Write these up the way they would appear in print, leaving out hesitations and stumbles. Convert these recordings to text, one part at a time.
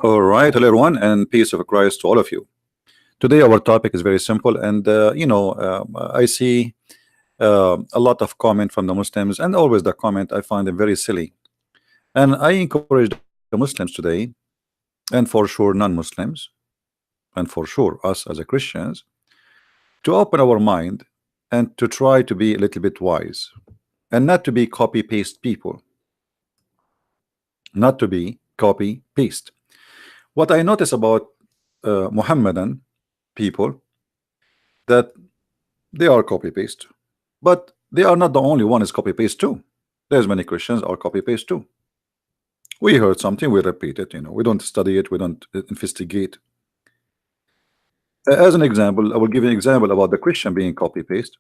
All right, hello everyone, and peace of Christ to all of you. Today, our topic is very simple, and I see a lot of comment from the Muslims, and always the comment I find them very silly. And I encourage the Muslims today, and for sure non-Muslims, and for sure us as a Christians, to open our mind and to try to be a little bit wise, and not to be copy paste people, not to be copy paste. What I notice about Muhammadan people, that they are copy paste, but they are not the only one is copy paste too. There's many Christians are copy paste too. We heard something, we repeat it. We don't study it, we don't investigate. As an example, I will give you an example about the Christian being copy paste.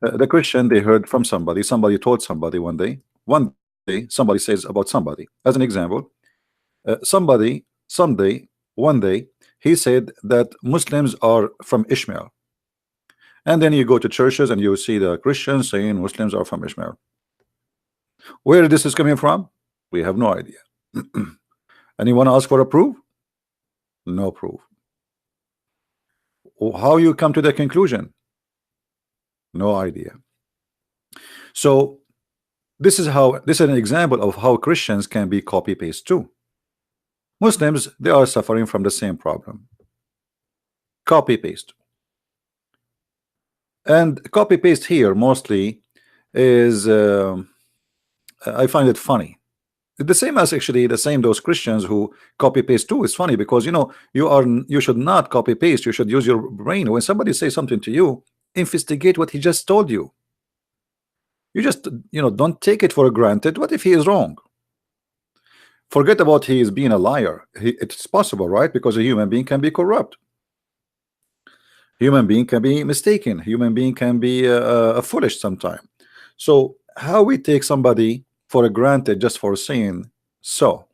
The Christian, they heard from somebody told somebody one day somebody says about somebody. As an example, somebody someday one day he said that Muslims are from Ishmael. And then you go to churches and you see the Christians saying Muslims are from Ishmael. Where this is coming from, we have no idea. Anyone ask for a proof? No proof. How you come to the conclusion? No idea. So this is an example of how Christians can be copy paste too. Muslims, they are suffering from the same problem. Copy paste. And copy paste here mostly is I find it funny. The same as actually the same those Christians who copy paste too is funny, because you should not copy paste, you should use your brain. When somebody says something to you, investigate what he just told you. You just don't take it for granted. What if he is wrong? Forget about he is being a liar. It's possible, right? Because a human being can be corrupt. Human being can be mistaken. Human being can be foolish sometime. So how we take somebody for granted just for saying so?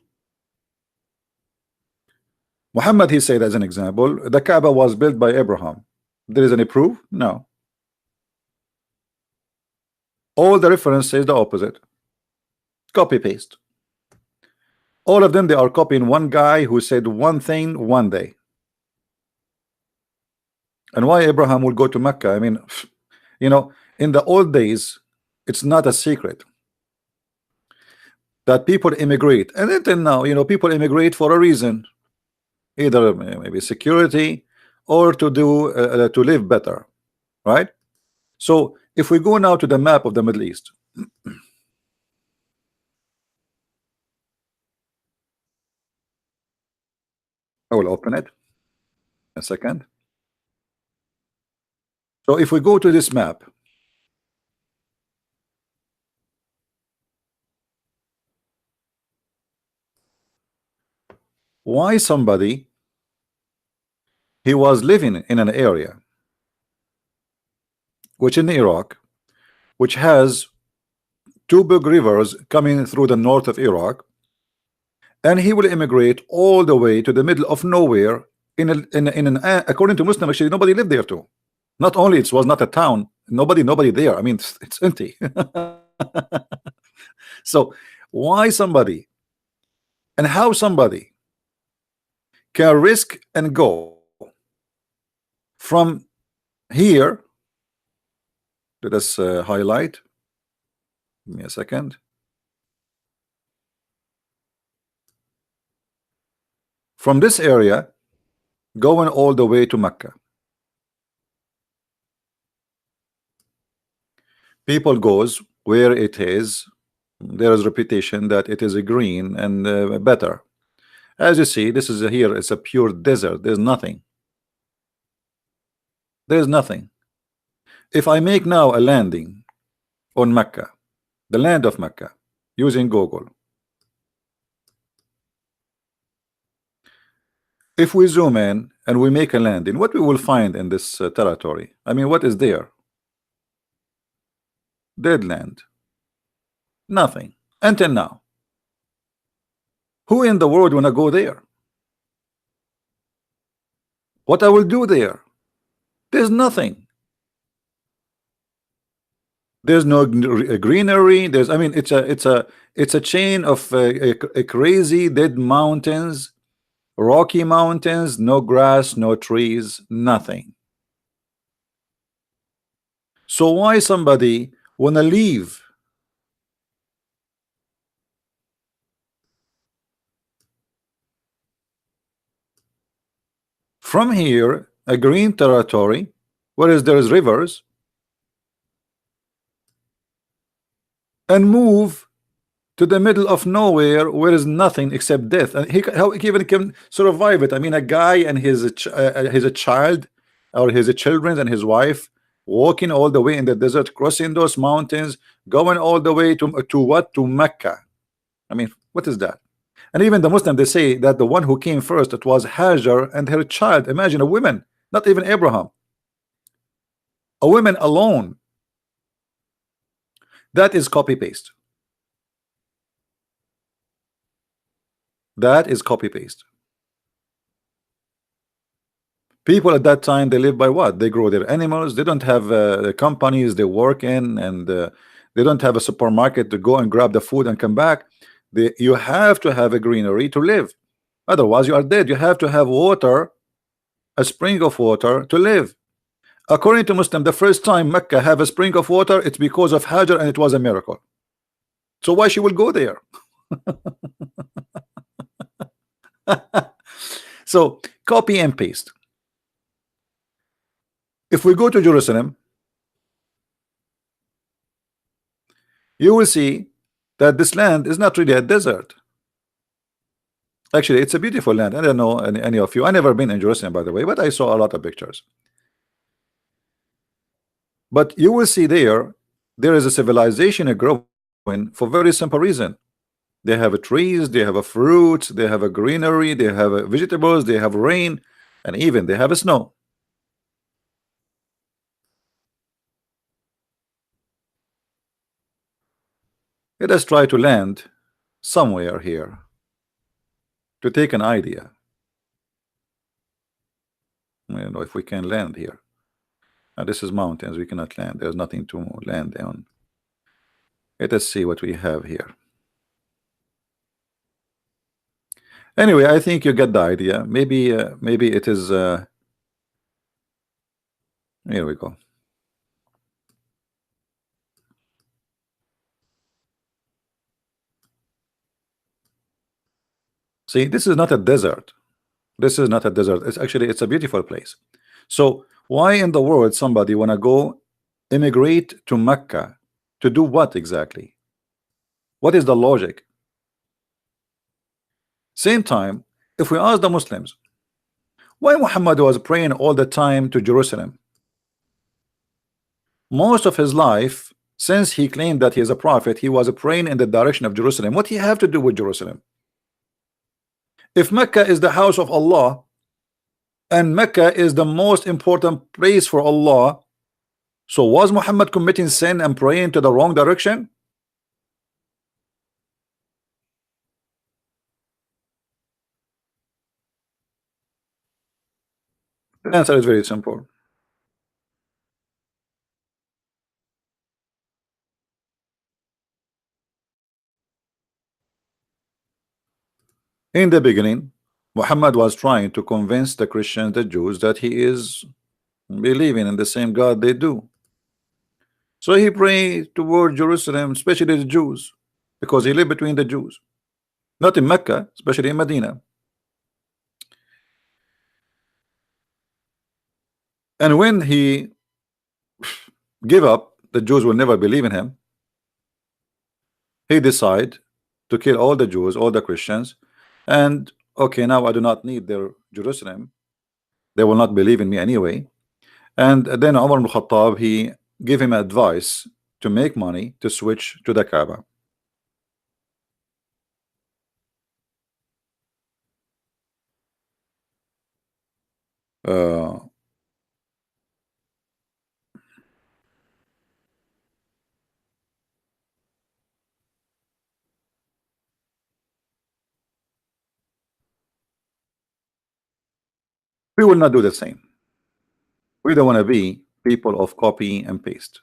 Muhammad, he said as an example, the Kaaba was built by Abraham. There is any proof? No. All the reference says the opposite. Copy paste. All of them, they are copying one guy who said one thing one day. And why Abraham would go to Mecca? I mean, in the old days, it's not a secret that people immigrate, and until now, people immigrate for a reason, either maybe security or to do to live better, right? So if we go now to the map of the Middle East, I will open it a second. So if we go to this map, why somebody he was living in an area which in Iraq, which has two big rivers coming through the north of Iraq, and he will immigrate all the way to the middle of nowhere in an according to Muslim, actually nobody lived there too. Not only it was not a town, nobody there. I mean, it's empty. So why somebody and how somebody can risk and go from here? Let us highlight. Give me a second. From this area going all the way to Mecca. People goes where it is, there is reputation that it is a green and better. As you see, this is here, it's a pure desert. There's nothing. There's nothing. If I make now a landing on Mecca, the land of Mecca, using Google, if we zoom in and we make a landing, what we will find in this territory? I mean, what is there? Dead land. Nothing until now. Who in the world wanna go there? What I will do there? There's nothing. There's no greenery. I mean, it's a chain of a crazy dead mountains Rocky mountains, no grass, no trees, nothing. So why somebody wanna leave? From here, a green territory, whereas there is rivers, and move to the middle of nowhere where is nothing except death. And how he even can survive it? I mean, a guy and his child, or his children and his wife, walking all the way in the desert, crossing those mountains, going all the way to what? To Mecca. I mean, what is that? And even the Muslim, they say that the one who came first, it was Hajar and her child. Imagine a woman, not even Abraham, a woman alone. That is copy paste. That is copy paste. People at that time, they live by what? They grow their animals. They don't have companies they work in, and they don't have a supermarket to go and grab the food and come back. You have to have a greenery to live. Otherwise, you are dead. You have to have water, a spring of water to live. According to Muslim, the first time Mecca have a spring of water, it's because of Hajar, and it was a miracle. So why she will go there? So copy and paste. If we go to Jerusalem, you will see that this land is not really a desert. Actually, it's a beautiful land. I don't know any of you. I never been in Jerusalem, by the way, but I saw a lot of pictures. But you will see there is a civilization growing for very simple reason. They have a trees, they have a fruits, they have a greenery, they have a vegetables, they have rain, and even they have a snow. Let us try to land somewhere here to take an idea. I don't know if we can land here. This is mountains. We cannot land. There's nothing to land on. Let us see what we have here. Anyway, I think you get the idea. Maybe it is. Here we go. See, this is not a desert. This is not a desert. It's a beautiful place. So why in the world somebody wanna go immigrate to Mecca to do what exactly? What is the logic? Same time, if we ask the Muslims, why Muhammad was praying all the time to Jerusalem? Most of his life, since he claimed that he is a prophet, he was praying in the direction of Jerusalem. What do you have to do with Jerusalem? If Mecca is the house of Allah, and Mecca is the most important place for Allah, so was Muhammad committing sin and praying to the wrong direction? The answer is very simple. In the beginning, Muhammad was trying to convince the Christians, the Jews, that he is believing in the same God they do. So he prayed toward Jerusalem, especially the Jews, because he lived between the Jews, not in Mecca, especially in Medina. And when he gave up, the Jews will never believe in him. He decided to kill all the Jews, all the Christians, and okay, now I do not need their Jerusalem. They will not believe in me anyway. And then Umar ibn Khattab, he gave him advice to make money to switch to the Kaaba. Uh, we will not do the same. We don't want to be people of copy and paste.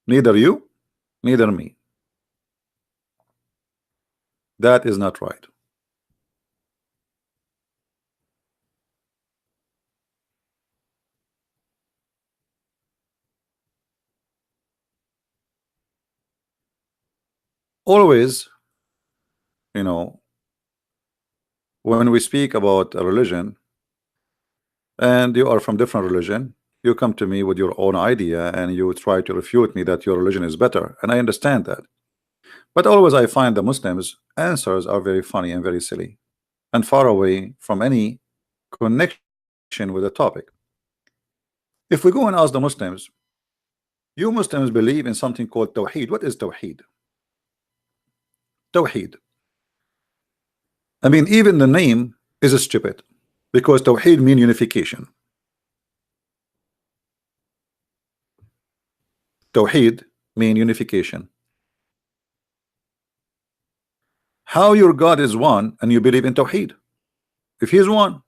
Neither you, neither me. That is not right. Always, you know, when we speak about a religion and you are from different religion, you come to me with your own idea and you try to refute me that your religion is better, and I understand that. But always I find the Muslims answers are very funny and very silly and far away from any connection with the topic. If we go and ask the Muslims, you Muslims believe in something called Tawheed. What is Tawheed? Tawheed. I mean, even the name is stupid because Tawheed means unification. Tawheed means unification. How your God is one and you believe in Tawheed? If he is one,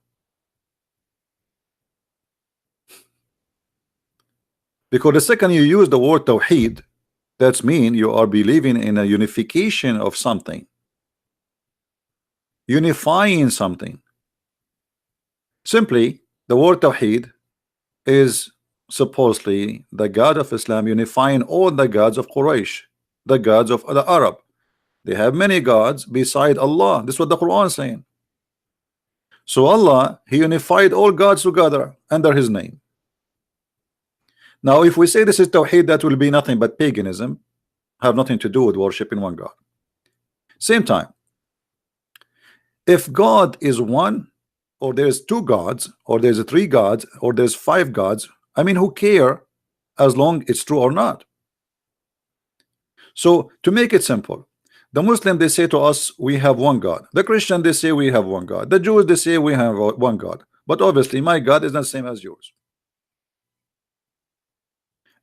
because the second you use the word Tawheed, that's mean you are believing in a unification of something, unifying something. Simply, the word Tawheed is supposedly the God of Islam unifying all the gods of Quraysh, the gods of the Arab. They have many gods beside Allah. This is what the Quran is saying. So Allah, he unified all gods together under his name. Now if we say this is Tawheed, that will be nothing but paganism, have nothing to do with worshiping one God. Same time, if God is one, or there's two gods, or there's three gods, or there's five gods, I mean, who care as long it's true or not? So to make it simple, the Muslim, they say to us we have one God. The Christian, they say we have one God. The Jews, they say we have one God. But obviously my God is not the same as yours.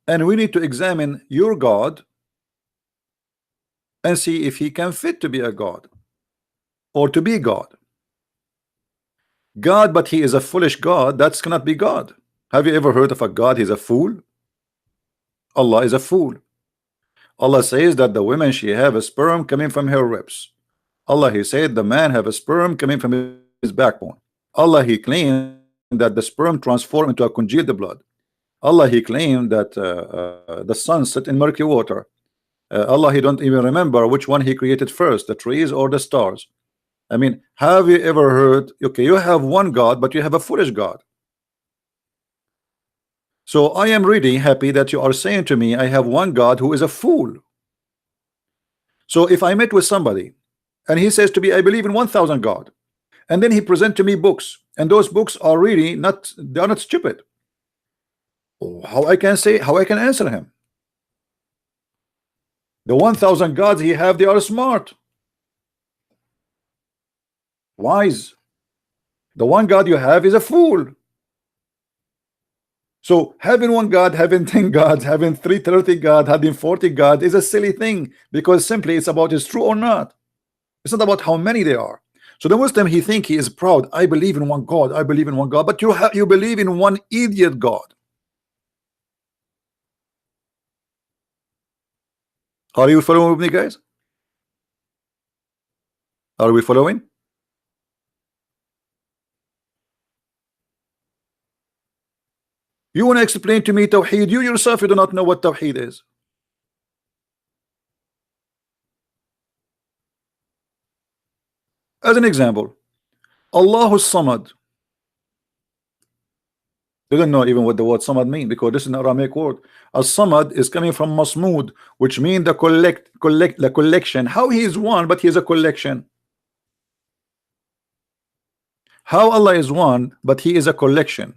And we need to examine your God and see if he can fit to be a God or to be God. God, but he is a foolish God, that's cannot be God. Have you ever heard of a God? He's a fool. Allah is a fool. Allah says that the woman, she have a sperm coming from her ribs. Allah, he said the man have a sperm coming from his backbone. Allah, he claimed that the sperm transform into a congealed blood. Allah, he claimed that the sun set in murky water. Allah, he don't even remember which one he created first, the trees or the stars. I mean, have you ever heard, okay, you have one God, but you have a foolish God. So I am really happy that you are saying to me I have one God who is a fool. So if I met with somebody and he says to me I believe in 1,000 God, and then he present to me books, and those books are really not, they are not stupid, how I can say, how I can answer him? The 1,000 gods he have, they are smart, wise. The one God you have is a fool. So having one God, having 10 gods, having 330 God, having 40 God is a silly thing, because simply it's about is true or not. It's not about how many they are. So the Muslim, he think he is proud. I believe in one God. I believe in one God. But you believe in one idiot God. Are you following with me, guys? Are we following? You want to explain to me Tawheed? You yourself, you do not know what Tawheed is. As an example, Allahu Samad. They don't know even what the word Samad mean, because this is an Aramaic word. As-Samad is coming from Masmud, which means the collection. How he is one, but he is a collection. How Allah is one, but he is a collection.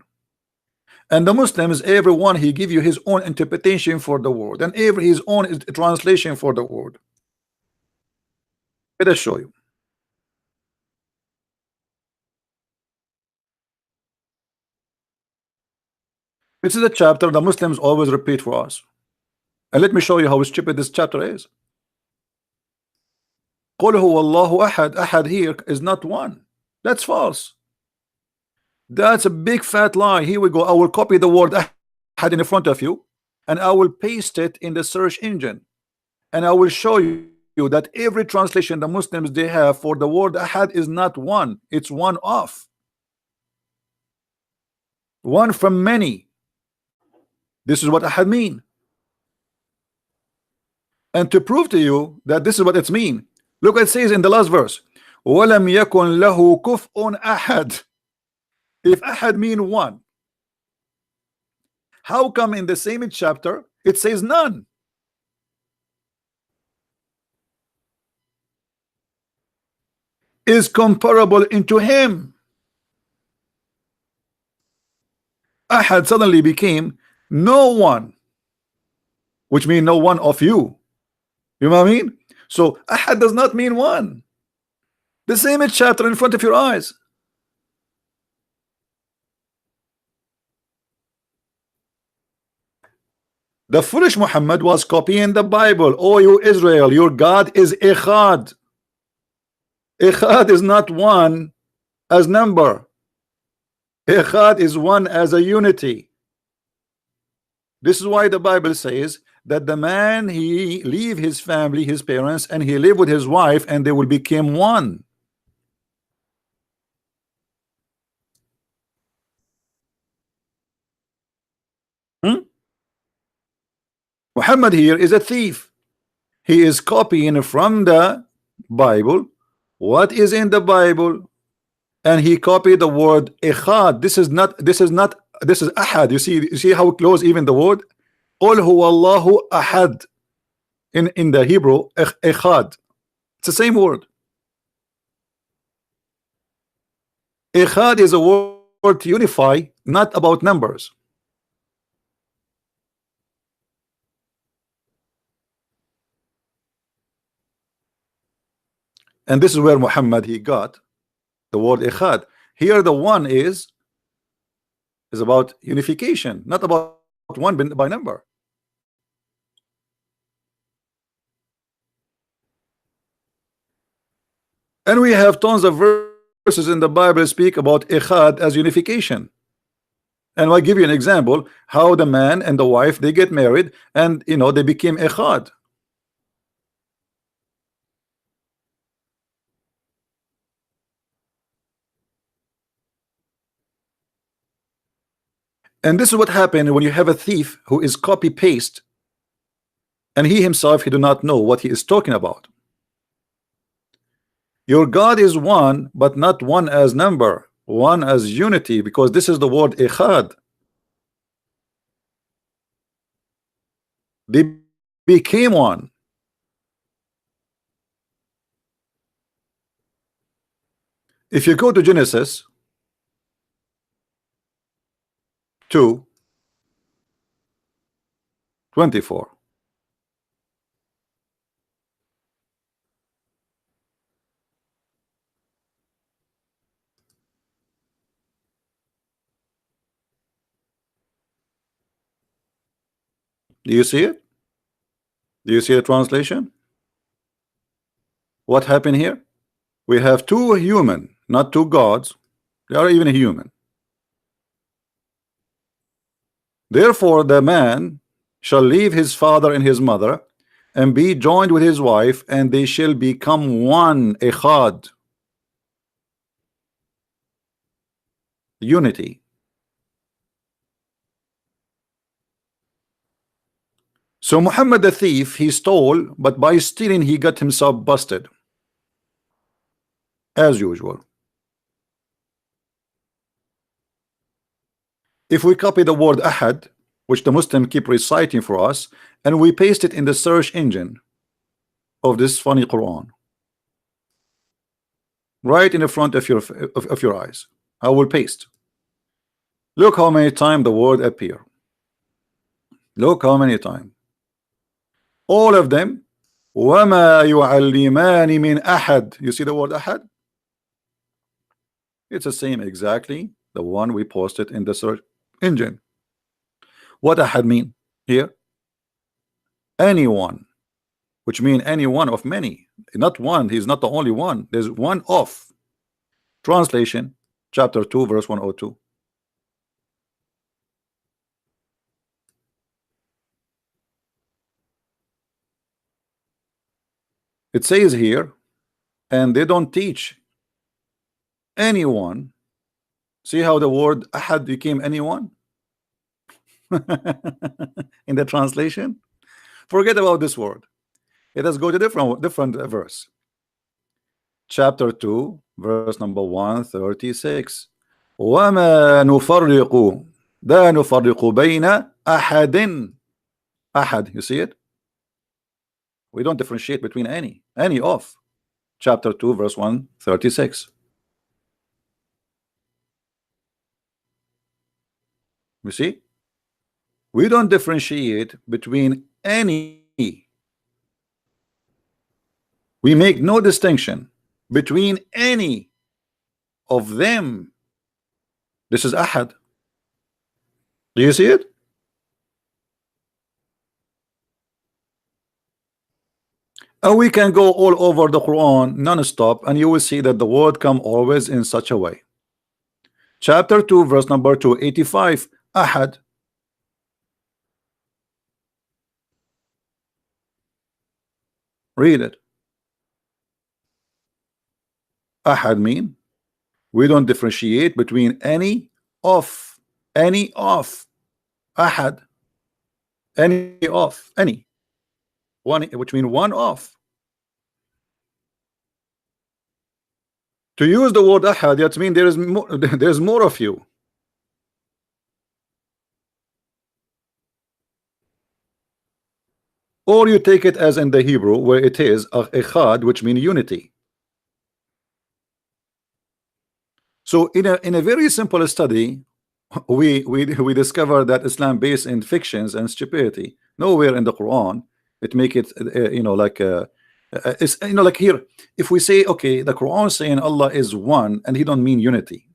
And the Muslims, everyone, he give you his own interpretation for the word, and every his own translation for the word. Let us show you. This is a chapter the Muslims always repeat for us. And let me show you how stupid this chapter is. قُلْ هُوَ اللَّهُ أَحَدٌ. Ahad here is not one. That's false. That's a big fat lie. Here we go. I will copy the word ahad in front of you, and I will paste it in the search engine, and I will show you that every translation the Muslims they have for the word ahad is not one. It's one off. One from many. This is what ahad mean. And to prove to you that this is what it's mean, look what it says in the last verse. وَلَمْ يَكُنْ لَهُ كُفْءٌ أَحَدٌ. If ahad mean one, how come in the same chapter it says none? Is comparable into him. Ahad suddenly became no one, which means no one of you. You know what I mean? So ahad does not mean one. The same chapter in front of your eyes. The foolish Muhammad was copying the Bible. Oh, you Israel, your God is Echad. Echad is not one as number. Echad is one as a unity. This is why the Bible says that the man, he leave his family, his parents, and he live with his wife, and they will become one. Muhammad here is a thief. He is copying from the Bible what is in the Bible, and he copied the word echad. This is ahad. You see how close even the word Qul huwa Allahu ahad in the Hebrew, echad. It's the same word. Echad is a word to unify, not about numbers. And this is where Muhammad he got the word echad. Here the one is about unification, not about one by number. And we have tons of verses in the Bible speak about echad as unification. And I'll give you an example how the man and the wife they get married, and they became echad. And this is what happened when you have a thief who is copy paste, and he himself he do not know what he is talking about. Your God is one, but not one as number, one as unity, because this is the word echad. They became one. If you go to Genesis 2:24, do you see it? Do you see the translation? What happened here? We have two human, not two gods. They are even human. Therefore the man shall leave his father and his mother and be joined with his wife, and they shall become one, echad, unity. So Muhammad the thief, he stole, but by stealing he got himself busted as usual. If we copy the word ahad, which the Muslim keep reciting for us, and we paste it in the search engine of this funny Quran, right in the front of your eyes, I will paste. Look how many times the word appear. Look how many times. All of them. وَمَا يُعَلِّمَانِ مِنْ أَحَدٍ. You see the word ahad? It's the same exactly the one we posted in the search engine. What ahad mean here? Anyone, which mean any one of many, not one. He's not the only one. There's one of. Translation chapter 2 verse 102. It says here, and they don't teach anyone. See how the word ahad became anyone in the translation? Forget about this word. Let us go to different verse. Chapter 2, verse number 136. وما نفرق لا نفرق بين أحد. أحد, you see it? We don't differentiate between any of. Chapter 2, verse 136. You see? We don't differentiate between any. We make no distinction between any of them. This is ahad. Do you see it? And we can go all over the Quran non-stop, and you will see that the word come always in such a way. Chapter 2, verse number 285. Ahad. Read it. Ahad mean we don't differentiate between any of. Ahad. Any one, which mean one of. To use the word ahad, that means there is more, there's more of you. Or you take it as in the Hebrew where it is echad, which means unity. So in a very simple study, we discover that Islam based in fictions and stupidity. Nowhere in the Quran it make it like it's like here, if we say okay, the Quran saying Allah is one and he don't mean unity,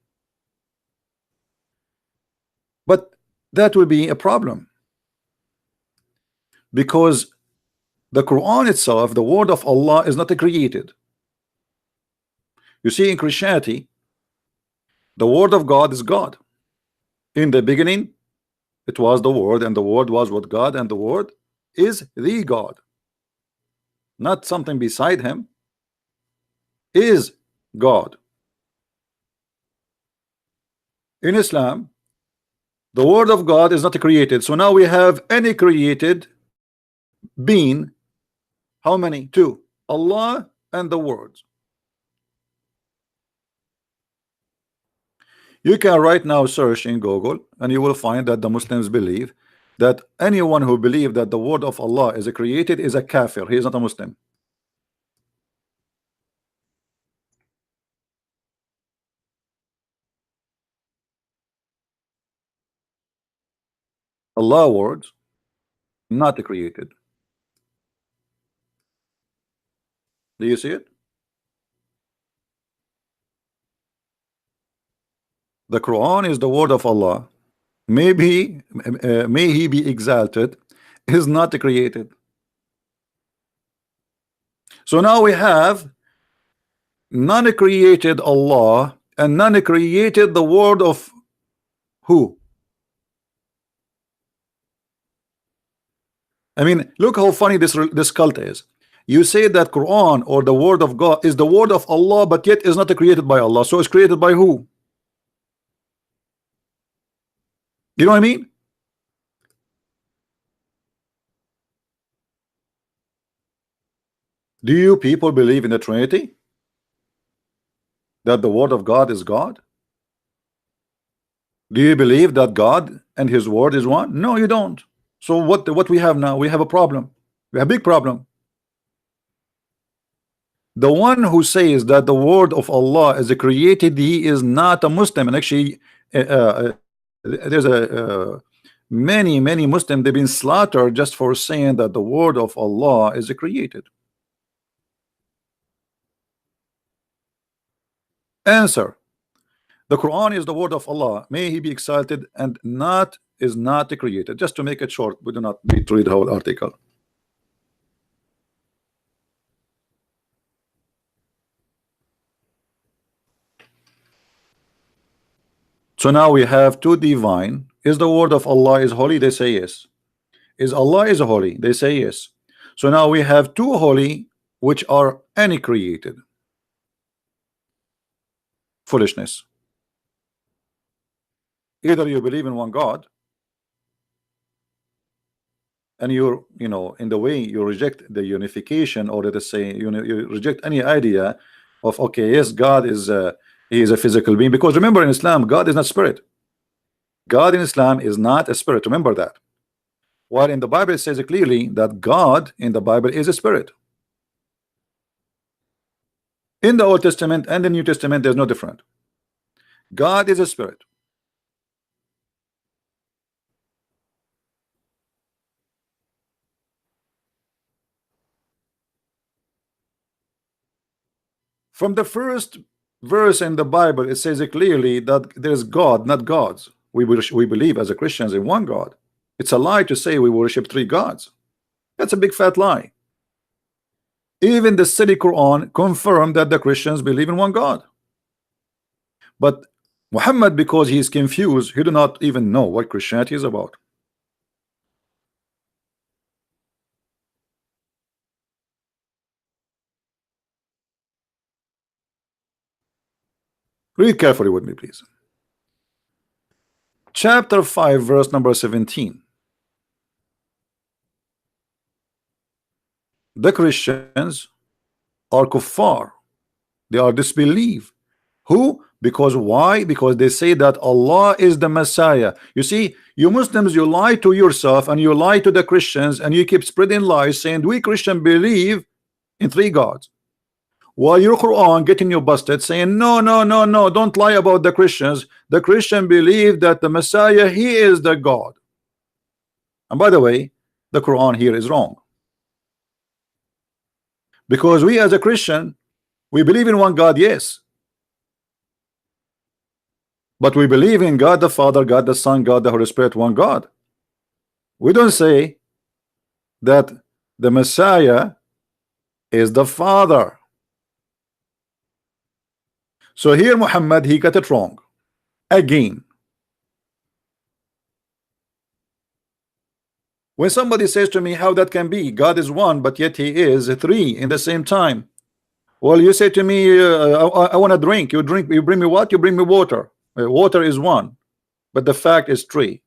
but that will be a problem, because the Quran itself, the word of Allah, is not created. You see, in Christianity the word of God is God. In the beginning it was the word, and the word was with God, and the word is the God, not something beside him, is God. In Islam the word of God is not created. So now we have any created being. How many? Two: Allah and the words. You can right now search in Google and you will find that the Muslims believe that anyone who believes that the word of Allah is created is a kafir. He is not a Muslim. Allah words not created. Do you see it? The Quran is the word of Allah. Maybe may he be exalted, is not created. So now we have non-created Allah and non-created the word of who? I mean, look how funny this cult is. You say that Quran or the word of God is the word of Allah, but yet is not created by Allah. So it's created by who? You know what I mean? Do you people believe in the Trinity? That the word of God is God? Do you believe that God and his word is one? No, you don't. So what we have now? We have a problem. We have a big problem. The one who says that the word of Allah is created, he is not a Muslim. And actually there's many Muslims, they've been slaughtered just for saying that the word of Allah is created. Answer: the Quran is the word of Allah, may he be exalted, and is not created. Just to make it short, we do not need to read the whole article. So now we have two divine. Is the word of Allah is holy? They say yes. Is Allah is holy? They say yes. So now we have two holy which are any created. Foolishness. Either you believe in one God and you know, in the way you reject the unification, or let us say you reject any idea of, okay, yes, God is he is a physical being, because remember, in Islam God is not spirit. God in Islam is not a spirit, remember that. While in the Bible it says clearly that God in the Bible is a spirit. In the Old Testament and the New Testament there's no different. God is a spirit. From the first verse in the Bible, it says clearly that there's God, not gods. We believe as a Christians in one God. It's a lie to say we worship three gods. That's a big fat lie. Even the silly Quran confirmed that the Christians believe in one God. But Muhammad, because he is confused, he do not even know what Christianity is about. Read carefully with me, please. Chapter 5, verse number 17. The Christians are kuffar. They are disbelief. Who? Because why? Because they say that Allah is the Messiah. You see, you Muslims, you lie to yourself and you lie to the Christians, and you keep spreading lies saying we Christians believe in three gods, while your Quran getting you busted saying no, no, no, no, don't lie about the Christians. The Christian believe that the Messiah, he is the God. And by the way, the Quran here is wrong, because we as a Christian, we believe in one God, yes, but we believe in God the Father, God the Son, God the Holy Spirit, one God. We don't say that the Messiah is the Father. So here Muhammad, he got it wrong again. When somebody says to me, how that can be, God is one but yet he is three in the same time. Well, you say to me, I want to drink. You drink, you bring me what? You bring me water. Water is one, but the fact is three.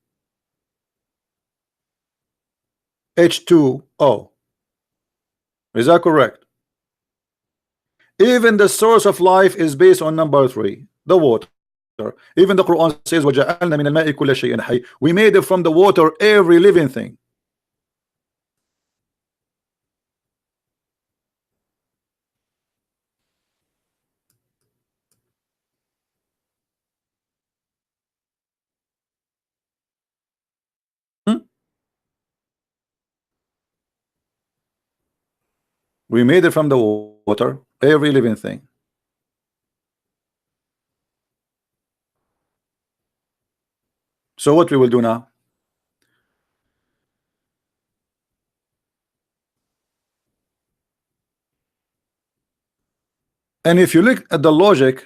H2O. Is that correct? Even the source of life is based on number three, the water. Even the Quran says, وَجَعَلْنَا مِنَ الْمَاءِ كُلَّ شَيْءٍ حَيٍّ. We made it from the water every living thing. Hmm? We made it from the water every living thing. So what we will do now? And if you look at the logic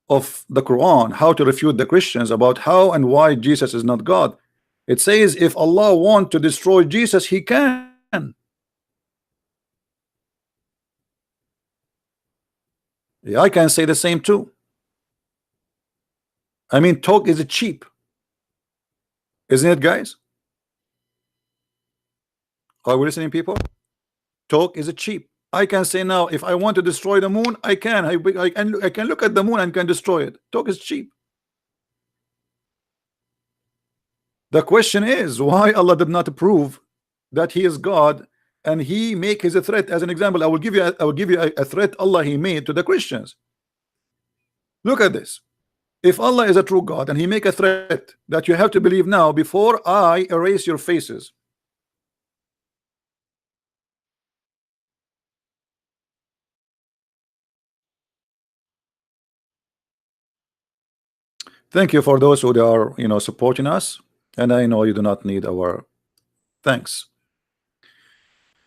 of the Quran, how to refute the Christians about how and why Jesus is not God, it says if Allah want to destroy Jesus, he can. Yeah, I can say the same too. I mean, talk is cheap, isn't it, guys? Are we listening, people? Talk is cheap. I can say now, if I want to destroy the moon, I can. I can look at the moon and can destroy it. Talk is cheap. The question is why Allah did not prove that he is God, and he make his threat as an example. I will give you a threat Allah he made to the Christians. Look at this. If Allah is a true God and he make a threat that you have to believe now before I erase your faces. Thank you for those who are, you know, supporting us, and I know you do not need our thanks.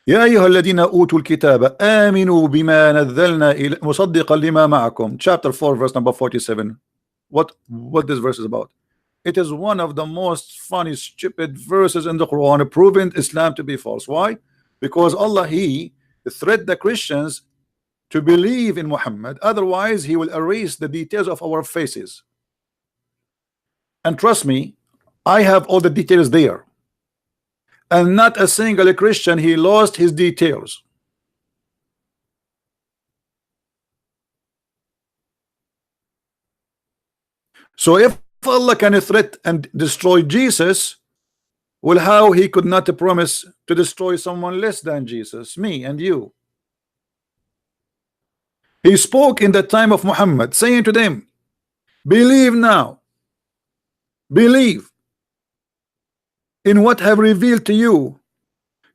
يا أيها الذين أوتوا الكتاب آمنوا بما نزلنا مصدقا لما معكم. Chapter 4 verse number 47. What this verse is about? It is one of the most funny stupid verses in the Quran proving Islam to be false. Why? Because Allah he threat the Christians to believe in Muhammad, otherwise he will erase the details of our faces. And trust me, I have all the details there. and not a single Christian he lost his details. So if Allah can threat and destroy Jesus, well, how he could not promise to destroy someone less than Jesus, me and you? He spoke in the time of Muhammad, saying to them, believe now, believe in what I have revealed to you,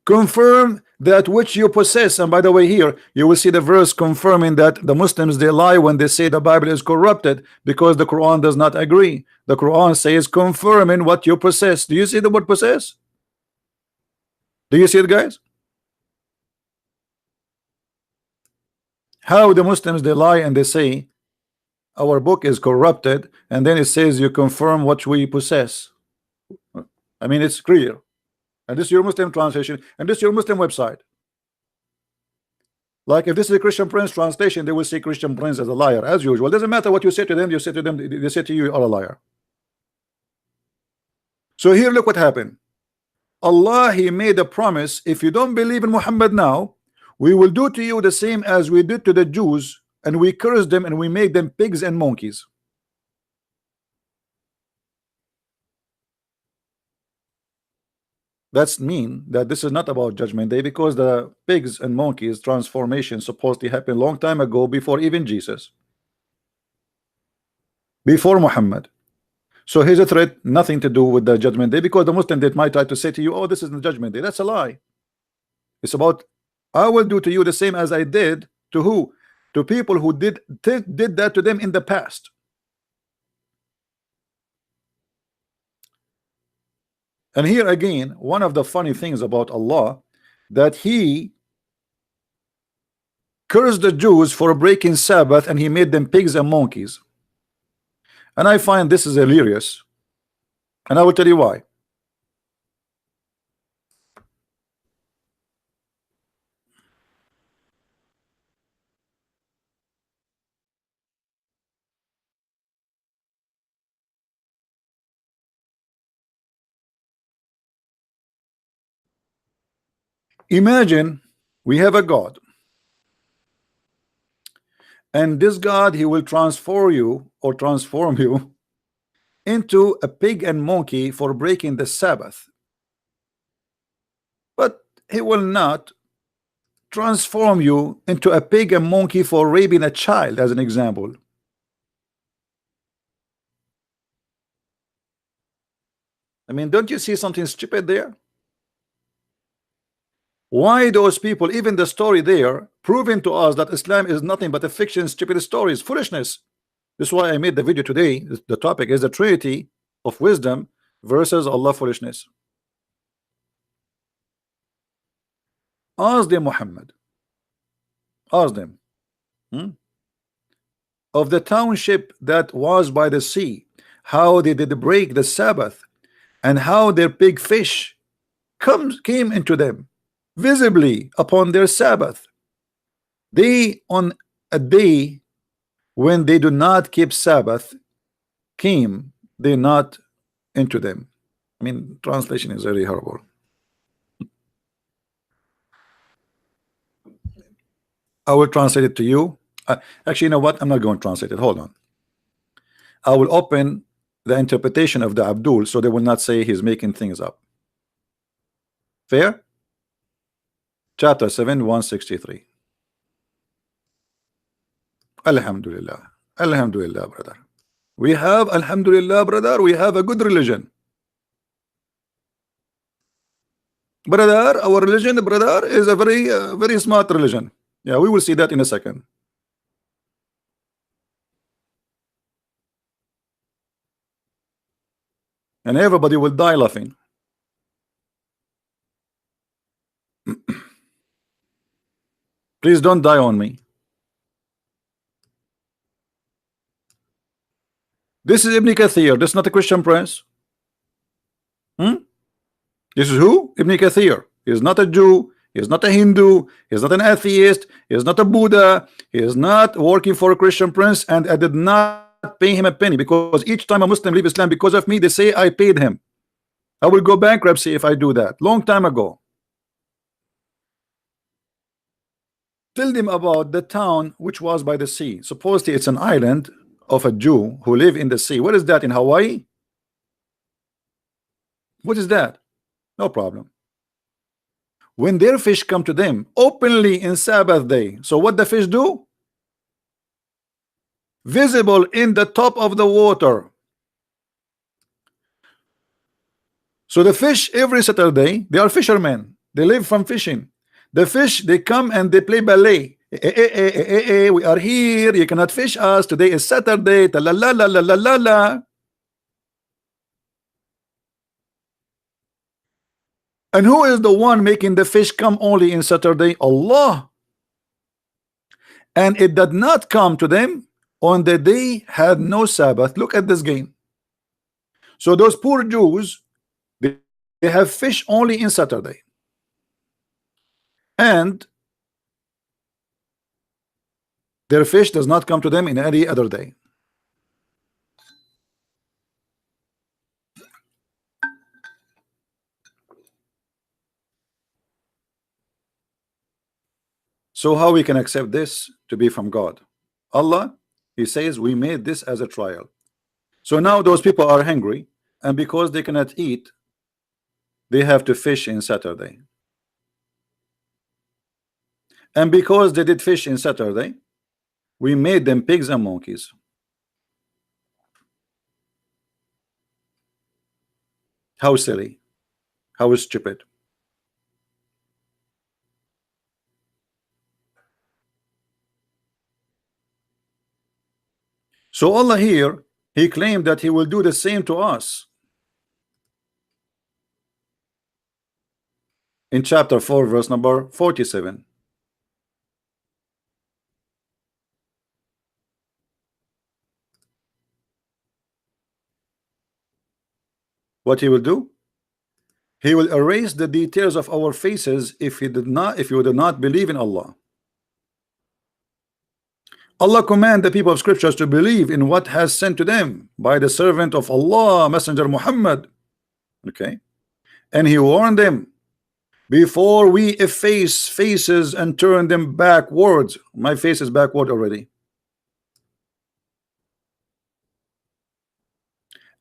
confirm that which you possess. And by the way, here you will see the verse confirming that the Muslims, they lie when they say the Bible is corrupted, because the Quran does not agree. The Quran says confirming what you possess. Do you see the word possess? Do you see it, guys? How the Muslims, they lie and they say our book is corrupted, and then it says you confirm what we possess. I mean, it's clear. And this is your Muslim translation, and this is your Muslim website. Like if this is a Christian Prince translation, they will say Christian Prince as a liar, as usual. It doesn't matter what you say to them, they say to you, you are a liar. So here, look what happened. Allah, he made a promise, if you don't believe in Muhammad now, we will do to you the same as we did to the Jews, and we cursed them and we made them pigs and monkeys. That's mean that this is not about judgment day, because the pigs and monkeys transformation supposedly happened long time ago, before even Jesus, before Muhammad. So here's a threat, nothing to do with the judgment day, because the Muslim, they might try to say to you, oh, this is the judgment day. That's a lie. It's about, I will do to you the same as I did to who? To people who did that to them in the past. And here again, one of the funny things about Allah, that he cursed the Jews for breaking Sabbath, and he made them pigs and monkeys. And I find this is hilarious, and I will tell you why. Imagine we have a God, and this God, he will transform you into a pig and monkey for breaking the Sabbath, but he will not transform you into a pig and monkey for raping a child, as an example. I mean, don't you see something stupid there? Why those people, even the story there, proving to us that Islam is nothing but a fiction, stupid stories, foolishness. This is why I made the video today. The topic is the Trinity of wisdom versus Allah foolishness. Ask them, Muhammad. Ask them. Of the township that was by the sea, how they did break the Sabbath, and how their big fish came into them visibly upon their Sabbath. They, on a day when they do not keep Sabbath, came they not into them. I mean, translation is very horrible. I will translate it to you. Actually, you know what? I'm not going to translate it. Hold on. I will open the interpretation of the Abdul, so they will not say he's making things up. Fair? Chapter 7, 163. Alhamdulillah. Alhamdulillah, brother. We have, Alhamdulillah, brother, we have a good religion. Brother, our religion, brother, is a very smart religion. Yeah, we will see that in a second. And everybody will die laughing. Please don't die on me. This is Ibn Kathir. This is not a Christian Prince. This is who? Ibn Kathir. He is not a Jew. He is not a Hindu. He is not an atheist. He is not a Buddha. He is not working for a Christian Prince. And I did not pay him a penny, because each time a Muslim leave Islam because of me, they say I paid him. I will go bankruptcy if I do that. Long time ago. Tell them about the town which was by the sea. Supposedly it's an island of a Jew who live in the sea. What is that in Hawaii? What is that? No problem. When their fish come to them openly in Sabbath day, so what the fish do? Visible in the top of the water. So the fish every Saturday, they are fishermen. They live from fishing. The fish, they come and they play ballet. We are here. You cannot fish us. Today is Saturday. Ta la la la la la la la. And who is the one making the fish come only in Saturday? Allah. And it did not come to them on the day had no Sabbath. Look at this game. So those poor Jews, they have fish only in Saturday. And their fish does not come to them in any other day. So how we can accept this to be from God? Allah, he says we made this as a trial. So now those people are hungry, and because they cannot eat, they have to fish in Saturday. And because they did fish in Saturday, we made them pigs and monkeys. How silly, how stupid. So Allah here, he claimed that he will do the same to us. In chapter 4 verse number 47. What he will do? He will erase the details of our faces if you did not believe in Allah. Allah command the people of scriptures to believe in what has sent to them by the servant of Allah, Messenger Muhammad. Okay, and he warned them, before we efface faces and turn them backwards. My face is backward already.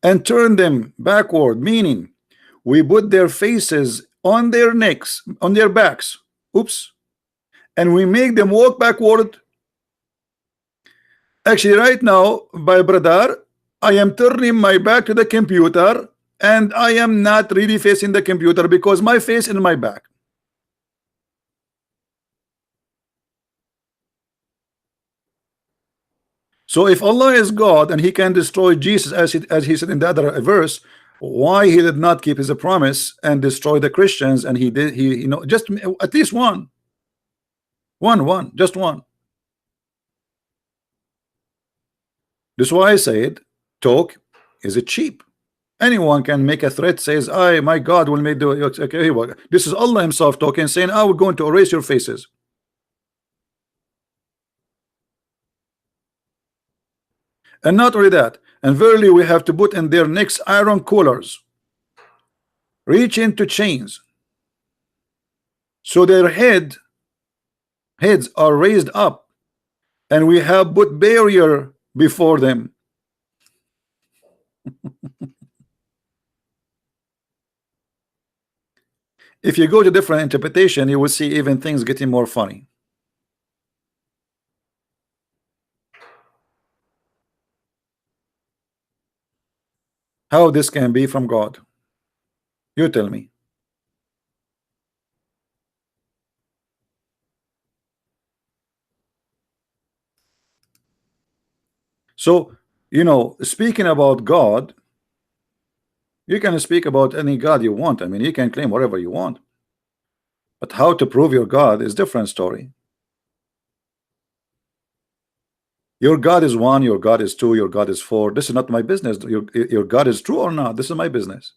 And turn them backward, meaning we put their faces on their necks, on their backs. Oops. And we make them walk backward. Actually, right now, my brother, I am turning my back to the computer, and I am not really facing the computer because my face is in my back. So if Allah is God and he can destroy Jesus as he said in the other verse, why he did not keep his promise and destroy the Christians? And he did, you know, just at least one, just one. This is why I said talk is it cheap. Anyone can make a threat, says I, my God will make the okay, this is Allah himself talking, saying I will going to erase your faces. And not only that, and verily we have to put in their necks iron collars, reach into chains, so their heads are raised up, and we have put barrier before them. If you go to different interpretation, you will see even things getting more funny. How this can be from God? You tell me. So, you know, speaking about God, you can speak about any God you want. I mean, you can claim whatever you want. But how to prove your God is different story. Your God is one, your God is two, your God is four. This is not my business. Your God is true or not. This is my business.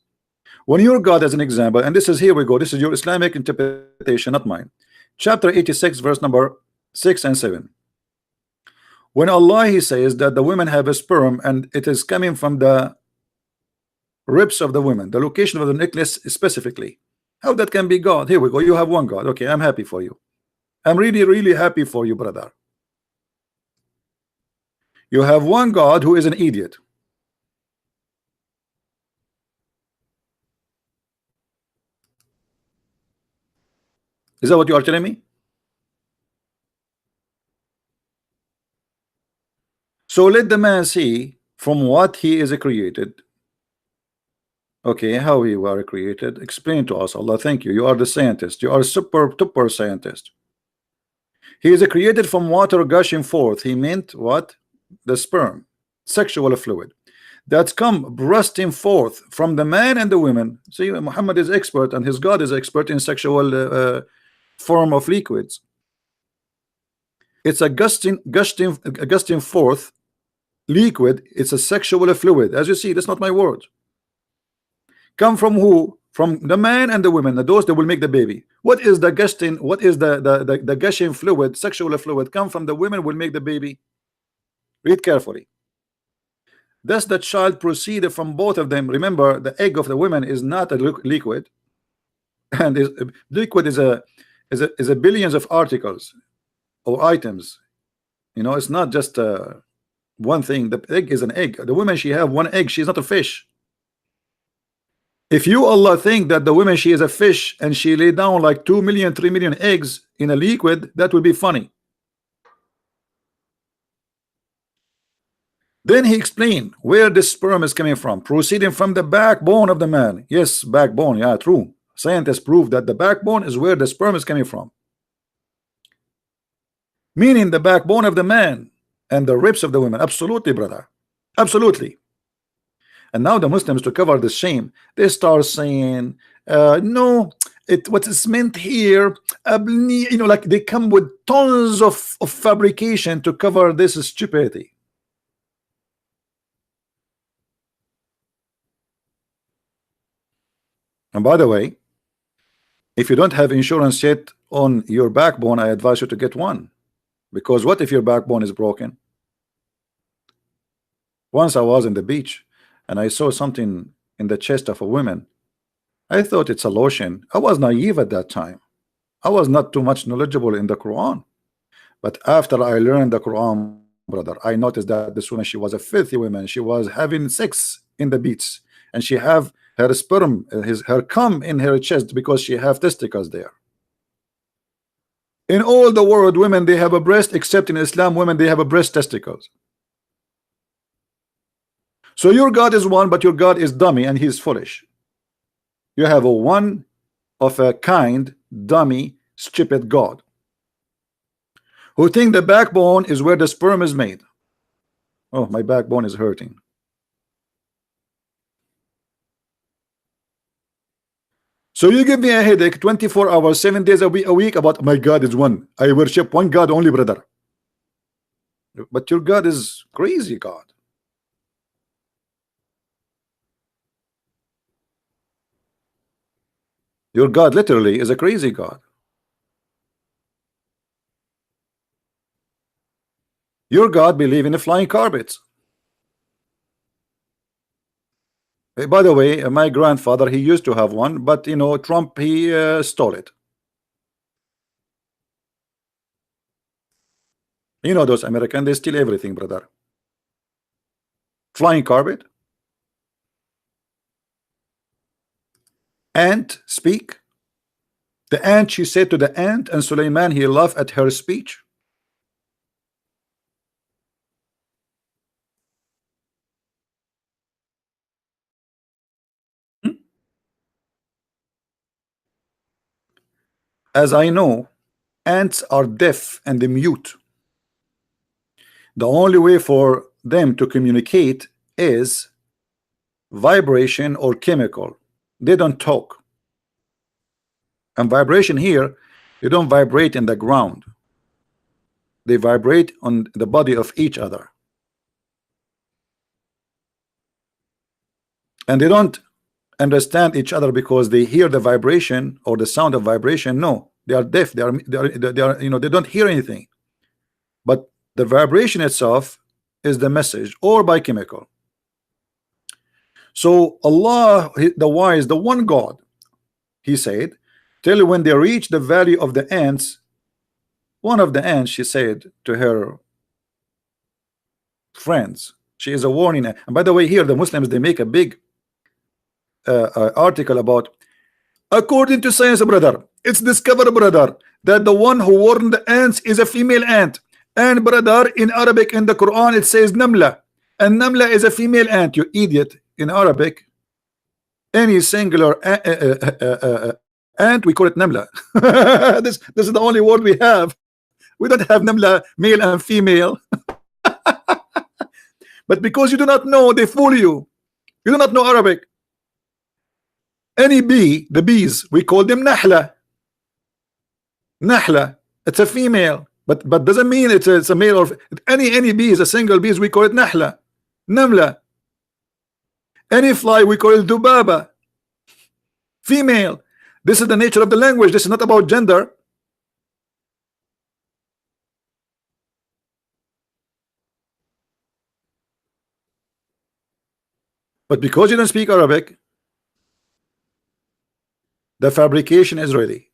When your God, as an example, and this is, here we go, this is your Islamic interpretation, not mine. Chapter 86 verse number 6 and 7. When Allah, he says that the women have a sperm and it is coming from the ribs of the women, the location of the necklace specifically. How that can be God? Here we go. You have one God. Okay, I'm happy for you. I'm really, really happy for you, brother. You have one God who is an idiot. Is that what you are telling me? So let the man see from what he is created. Okay, how you are created? Explain to us, Allah. Thank you. You are the scientist. You are super scientist. He is created from water gushing forth. He meant what? The sperm, sexual fluid that's come bursting forth from the man and the women. See, Muhammad is expert and his God is expert in sexual form of liquids. It's a gusting forth liquid. It's a sexual fluid. As you see, that's not my word. Come from who? From the man and the women. Those that will make the baby. What is the gusting? What is the gushing fluid? Sexual fluid come from the women will make the baby. Read carefully. Thus the child proceeded from both of them. Remember, the egg of the women is not a liquid, and liquid is a billions of articles or items. You know, it's not just one thing. The egg is an egg. The woman, she have one egg. She's not a fish. If you, Allah, think that the woman, she is a fish and she lay down like 2 million, 3 million eggs in a liquid, that will be funny. Then he explained where the sperm is coming from, proceeding from the backbone of the man. Yes, backbone. Yeah, true. Scientists prove that the backbone is where the sperm is coming from. Meaning the backbone of the man and the ribs of the women. Absolutely, brother. Absolutely. And now the Muslims, to cover the shame, they start saying, no, what is meant here, you know, like they come with tons of fabrication to cover this stupidity. And by the way, if you don't have insurance yet on your backbone, I advise you to get one. Because what if your backbone is broken? Once I was in the beach and I saw something in the chest of a woman. I thought it's a lotion. I was naive at that time. I was not too much knowledgeable in the Quran. But after I learned the Quran, brother, I noticed that this woman, she was a filthy woman. She was having sex in the beach, and she have her sperm, her cum in her chest because she have testicles there. In all the world, women, they have a breast, except in Islam, women, they have a breast testicles. So your God is one, but your God is dummy and he's foolish. You have a one of a kind, dummy, stupid God who think the backbone is where the sperm is made. Oh, my backbone is hurting. So you give me a headache 24 hours, 7 days a week about my God is one. I worship one God only, brother. But your God is crazy God. Your God literally is a crazy God. Your God believe in the flying carpets. By the way, my grandfather, he used to have one, but you know, Trump, he stole it. You know, those Americans, they steal everything, brother. Flying carpet. Ant speak. The ant, she said to the ant, and Suleiman, he laughed at her speech. As I know, ants are deaf and mute. The only way for them to communicate is vibration or chemical. They don't talk. And vibration here, they don't vibrate in the ground. They vibrate on the body of each other. And they don't understand each other because they hear the vibration or the sound of vibration. No, they are deaf. They are you know, they don't hear anything. But the vibration itself is the message, or by chemical. So Allah, the wise, the one God, he said, till when they reach the valley of the ants, one of the ants, she said to her friends, she is a warning. And by the way, here the Muslims, they make a big article about, according to science, brother, it's discovered, brother, that the one who warned the ants is a female ant. And brother, in Arabic, in the Quran, it says namla, and namla is a female ant. You idiot. In Arabic, any singular ant, we call it namla. This is the only word we have. We don't have namla, male and female. But because you do not know, they fool you. You do not know Arabic. Any bee, the bees, we call them nahla. Nahla, it's a female, but doesn't mean it's a male. Or any bee is a single bees, we call it nahla. Namla. Any fly, we call it dubaba. Female. This is the nature of the language. This is not about gender. But because you don't speak Arabic, the fabrication is ready.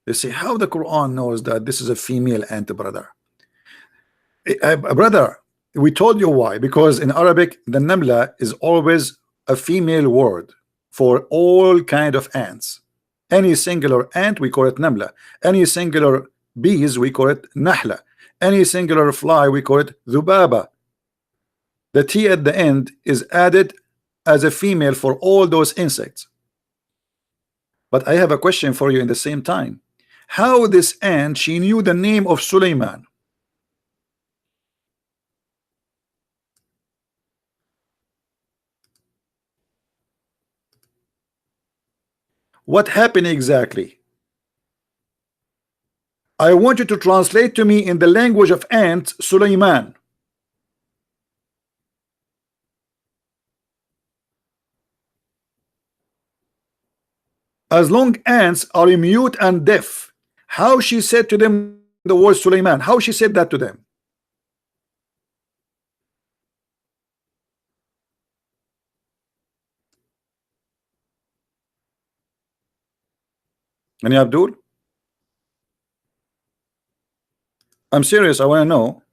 They say, how the Quran knows that this is a female ant, brother? Brother, we told you why. Because in Arabic, the namla is always a female word for all kind of ants. Any singular ant, we call it namla. Any singular bees, we call it nahla. Any singular fly, we call it dhubaba. The T at the end is added as a female for all those insects. But I have a question for you in the same time. How this ant, she knew the name of Suleiman? What happened exactly? I want you to translate to me in the language of ants, Suleiman. As long ants are mute and deaf, how she said to them the word Suleiman? How she said that to them? Any Abdul? I'm serious. I want to know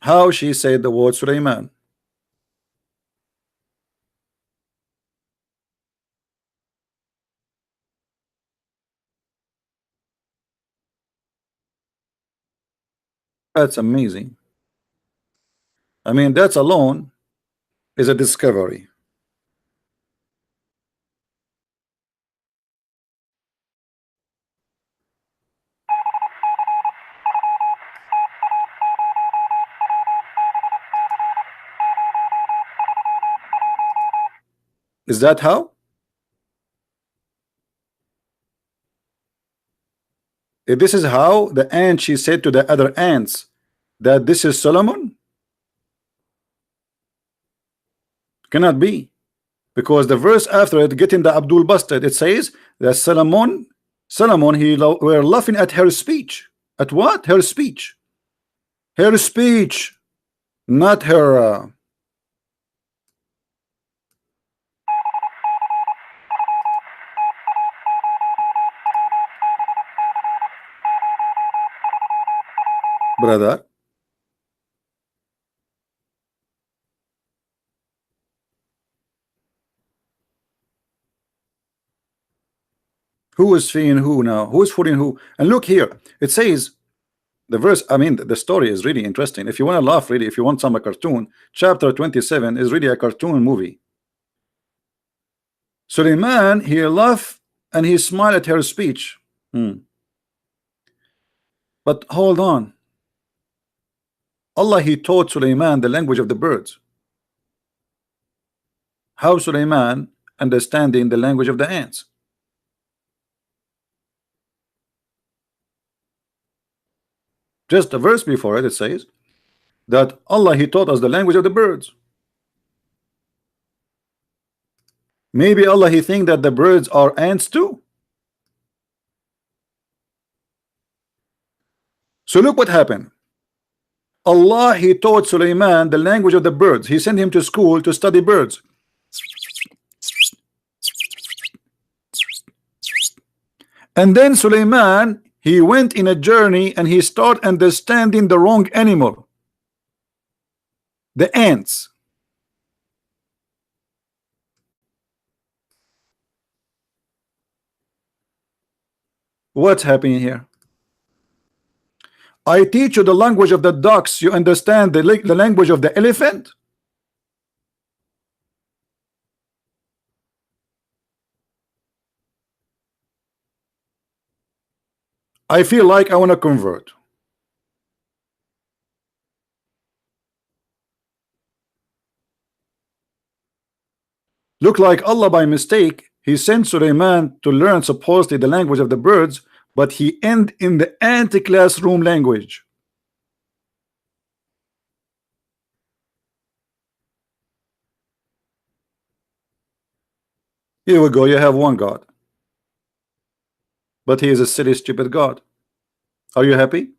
how she said the word Suleiman. That's amazing. I mean, that's alone is a discovery. Is that how? If this is how the ant, she said to the other ants that this is Solomon, cannot be, because the verse after it, getting the Abdul busted, it says that Solomon, were laughing at her speech. At what? Her speech. Her speech, not her. Brother. Who is seeing who now? Who is fooling who? And look here, it says the verse. I mean, the story is really interesting. If you want to laugh, really, if you want some cartoon, chapter 27 is really a cartoon movie. Suleiman, he laughed and he smiled at her speech. But hold on. Allah, he taught Suleiman the language of the birds. How Suleiman understanding the language of the ants? Just the verse before it, it says that Allah, he taught us the language of the birds. Maybe Allah, he think that the birds are ants too. So look what happened. Allah, he taught Sulaiman the language of the birds. He sent him to school to study birds. And then Sulaiman, he went in a journey and he started understanding the wrong animal, the ants. What's happening here? I teach you the language of the ducks, you understand the language of the elephant? I feel like I want to convert. Look like Allah by mistake, he sent Sulaiman to learn supposedly the language of the birds, but he ended in the anti-classroom language. Here we go, you have one God, but he is a silly stupid God. Are you happy?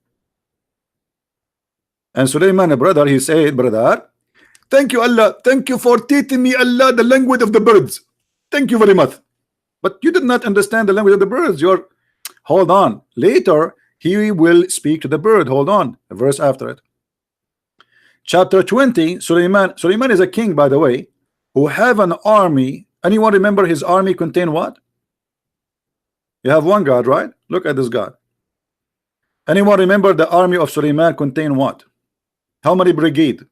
And Sulaiman, brother, he said, brother, thank you Allah, thank you for teaching me Allah the language of the birds, thank you very much. But you did not understand the language of the birds. You're, hold on, later he will speak to the bird. Hold on, a verse after it. Chapter 20, Sulaiman is a king, by the way, who have an army. Anyone remember his army contain what? You have one God, right? Look at this God. Anyone remember the army of Sulaiman contain what? How many brigade?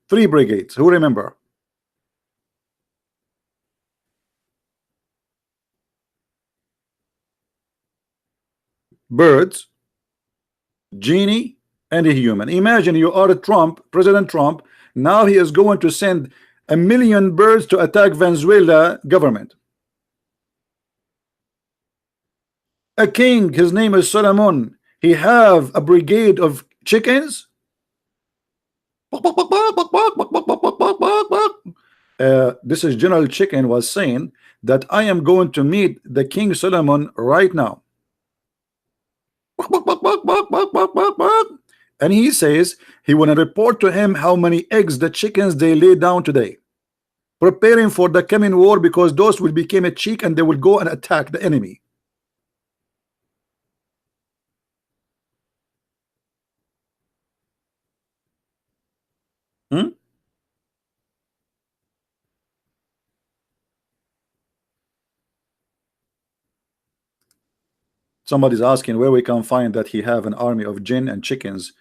3 brigades. Who remember? Birds, genie, and a human. Imagine you are Trump, President Trump. Now he is going to send 1 million birds to attack Venezuela government. A king, his name is Solomon. He have a brigade of chickens. This is General Chicken was saying that I am going to meet the King Solomon right now. And he says he want to report to him how many eggs the chickens they lay down today, preparing for the coming war, because those will become a cheek and they will go and attack the enemy. Somebody's asking where we can find that he have an army of jinn and chickens.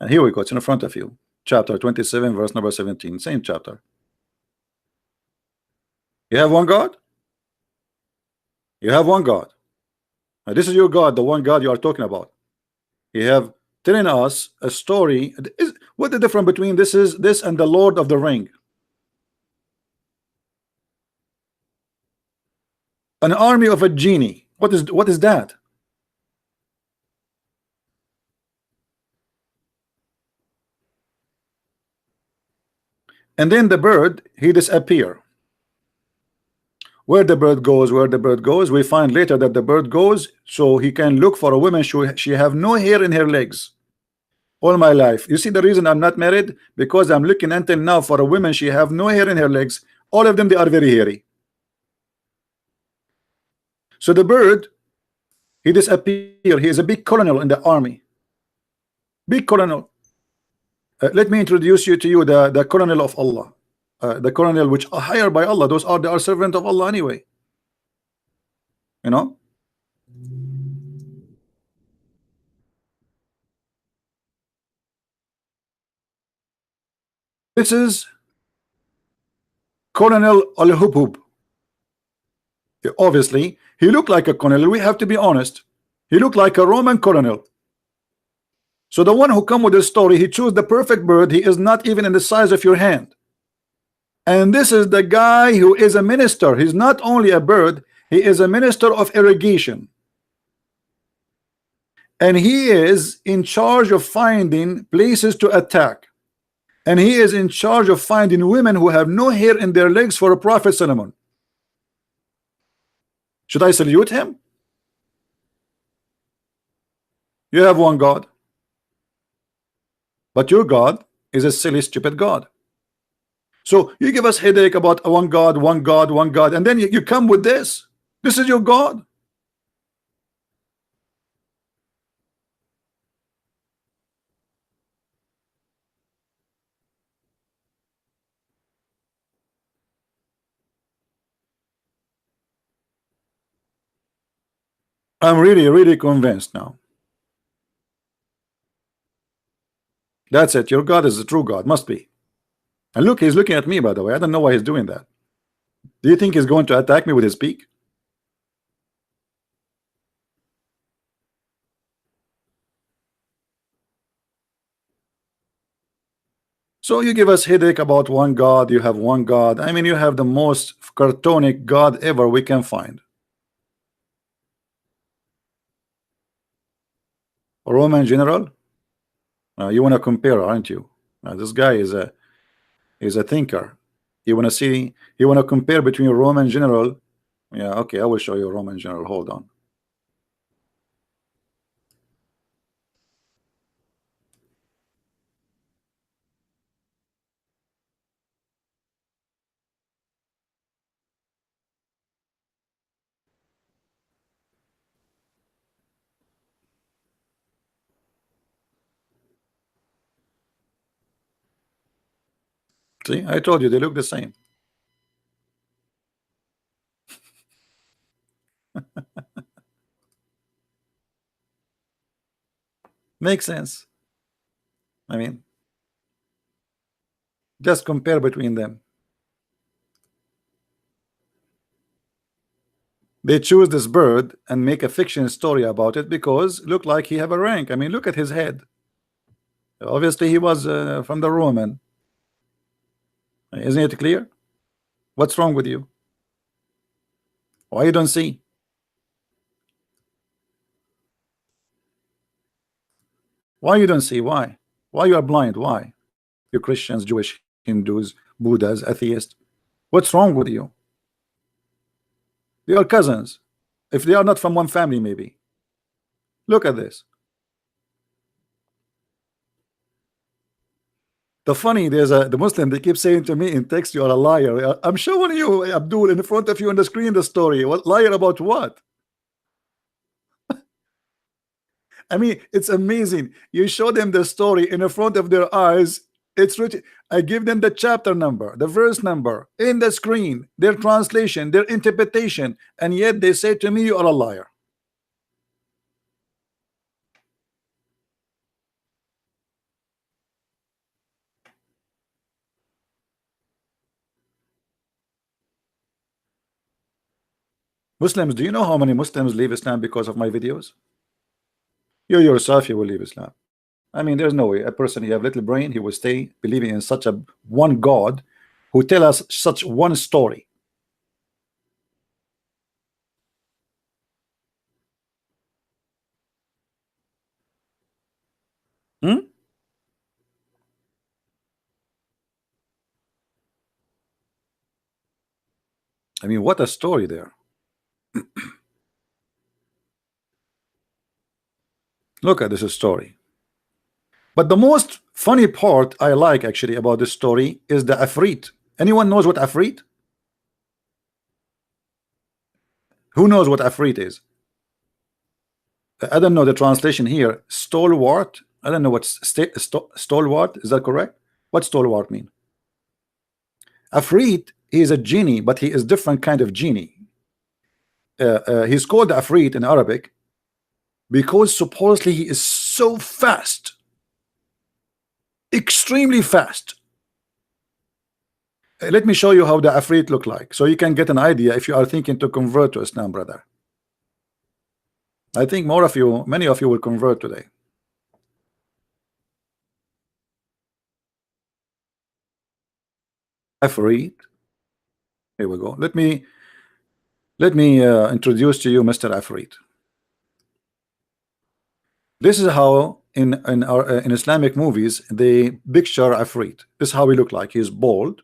And here we go, it's in front of you. Chapter 27, verse number 17, same chapter. You have one God? You have one God. Now, this is your God, the one God you are talking about. You have telling us a story. What the difference between this and the Lord of the Ring? An army of a genie. What is that? And then the bird, he disappear. Where the bird goes, we find later that the bird goes so he can look for a woman. She have no hair in her legs. All my life, you see the reason I'm not married, because I'm looking until now for a woman. She have no hair in her legs. All of them, they are very hairy. So the bird, he disappear. He is a big colonel in the army. Big colonel. Let me introduce you to the colonel of Allah. The colonel which are hired by Allah. Those are, they are servant of Allah anyway. You know. This is Colonel Al-Hubhub. Obviously, he looked like a colonel. We have to be honest. He looked like a Roman colonel. So the one who come with this story, he chose the perfect bird. He is not even in the size of your hand. And this is the guy who is a minister. He's not only a bird, he is a minister of irrigation. And he is in charge of finding places to attack. And he is in charge of finding women who have no hair in their legs for a Prophet Solomon. Should I salute him? You have one God. but your God is a silly, stupid God. So you give us headache about one God, one God, one God, and then you come with this. This is your God. I'm really, really convinced now. That's it. Your God is the true God. Must be. And look, he's looking at me, by the way. I don't know why he's doing that. Do you think he's going to attack me with his beak? So you give us headache about one God. You have one God. I mean, you have the most cartonic God ever we can find. A Roman general. You want to compare, aren't you? This guy is a thinker. You want to see? You want to compare between a Roman general? Yeah, okay. I will show you a Roman general. Hold on. See, I told you they look the same. Makes sense. I mean, just compare between them. They choose this bird and make a fiction story about it because look like he have a rank. I mean, look at his head. Obviously, he was from the Roman. Isn't it clear? What's wrong with you? Why you don't see? Why you don't see? Why? Why you are blind? Why? You Christians, Jewish, Hindus, Buddhas, atheists. What's wrong with you? They are cousins. If they are not from one family, maybe. Look at this. The funny, there's the Muslim. They keep saying to me in text, "You are a liar." I'm showing you, Abdul, in front of you on the screen, the story. What liar about what? I mean, it's amazing. You show them the story in the front of their eyes. It's written. I give them the chapter number, the verse number in the screen, their translation, their interpretation, and yet they say to me, "You are a liar." Muslims, do you know how many Muslims leave Islam because of my videos? You yourself, you will leave Islam. I mean, there's no way a person who have little brain, he will stay believing in such a one God who tell us such one story. Hmm? I mean, what a story there. Look at this story. But the most funny part I like actually about this story is the Afrit. Anyone knows what Afrit? Who knows what Afrit is? I don't know the translation here. Stalwart. I don't know what stalwart. Is that correct? What stalwart mean? Afrit, he is a genie, but he is different kind of genie. He's called Afrit in Arabic because supposedly he is so fast, extremely fast. Let me show you how the Afrit look like, so you can get an idea if you are thinking to convert to Islam, brother. I think more of you, many of you will convert today. Afrit. Here we go. Let me introduce to you Mr. Afrit. This is how in Islamic movies they picture Afrit. This is how he look like. He's bald.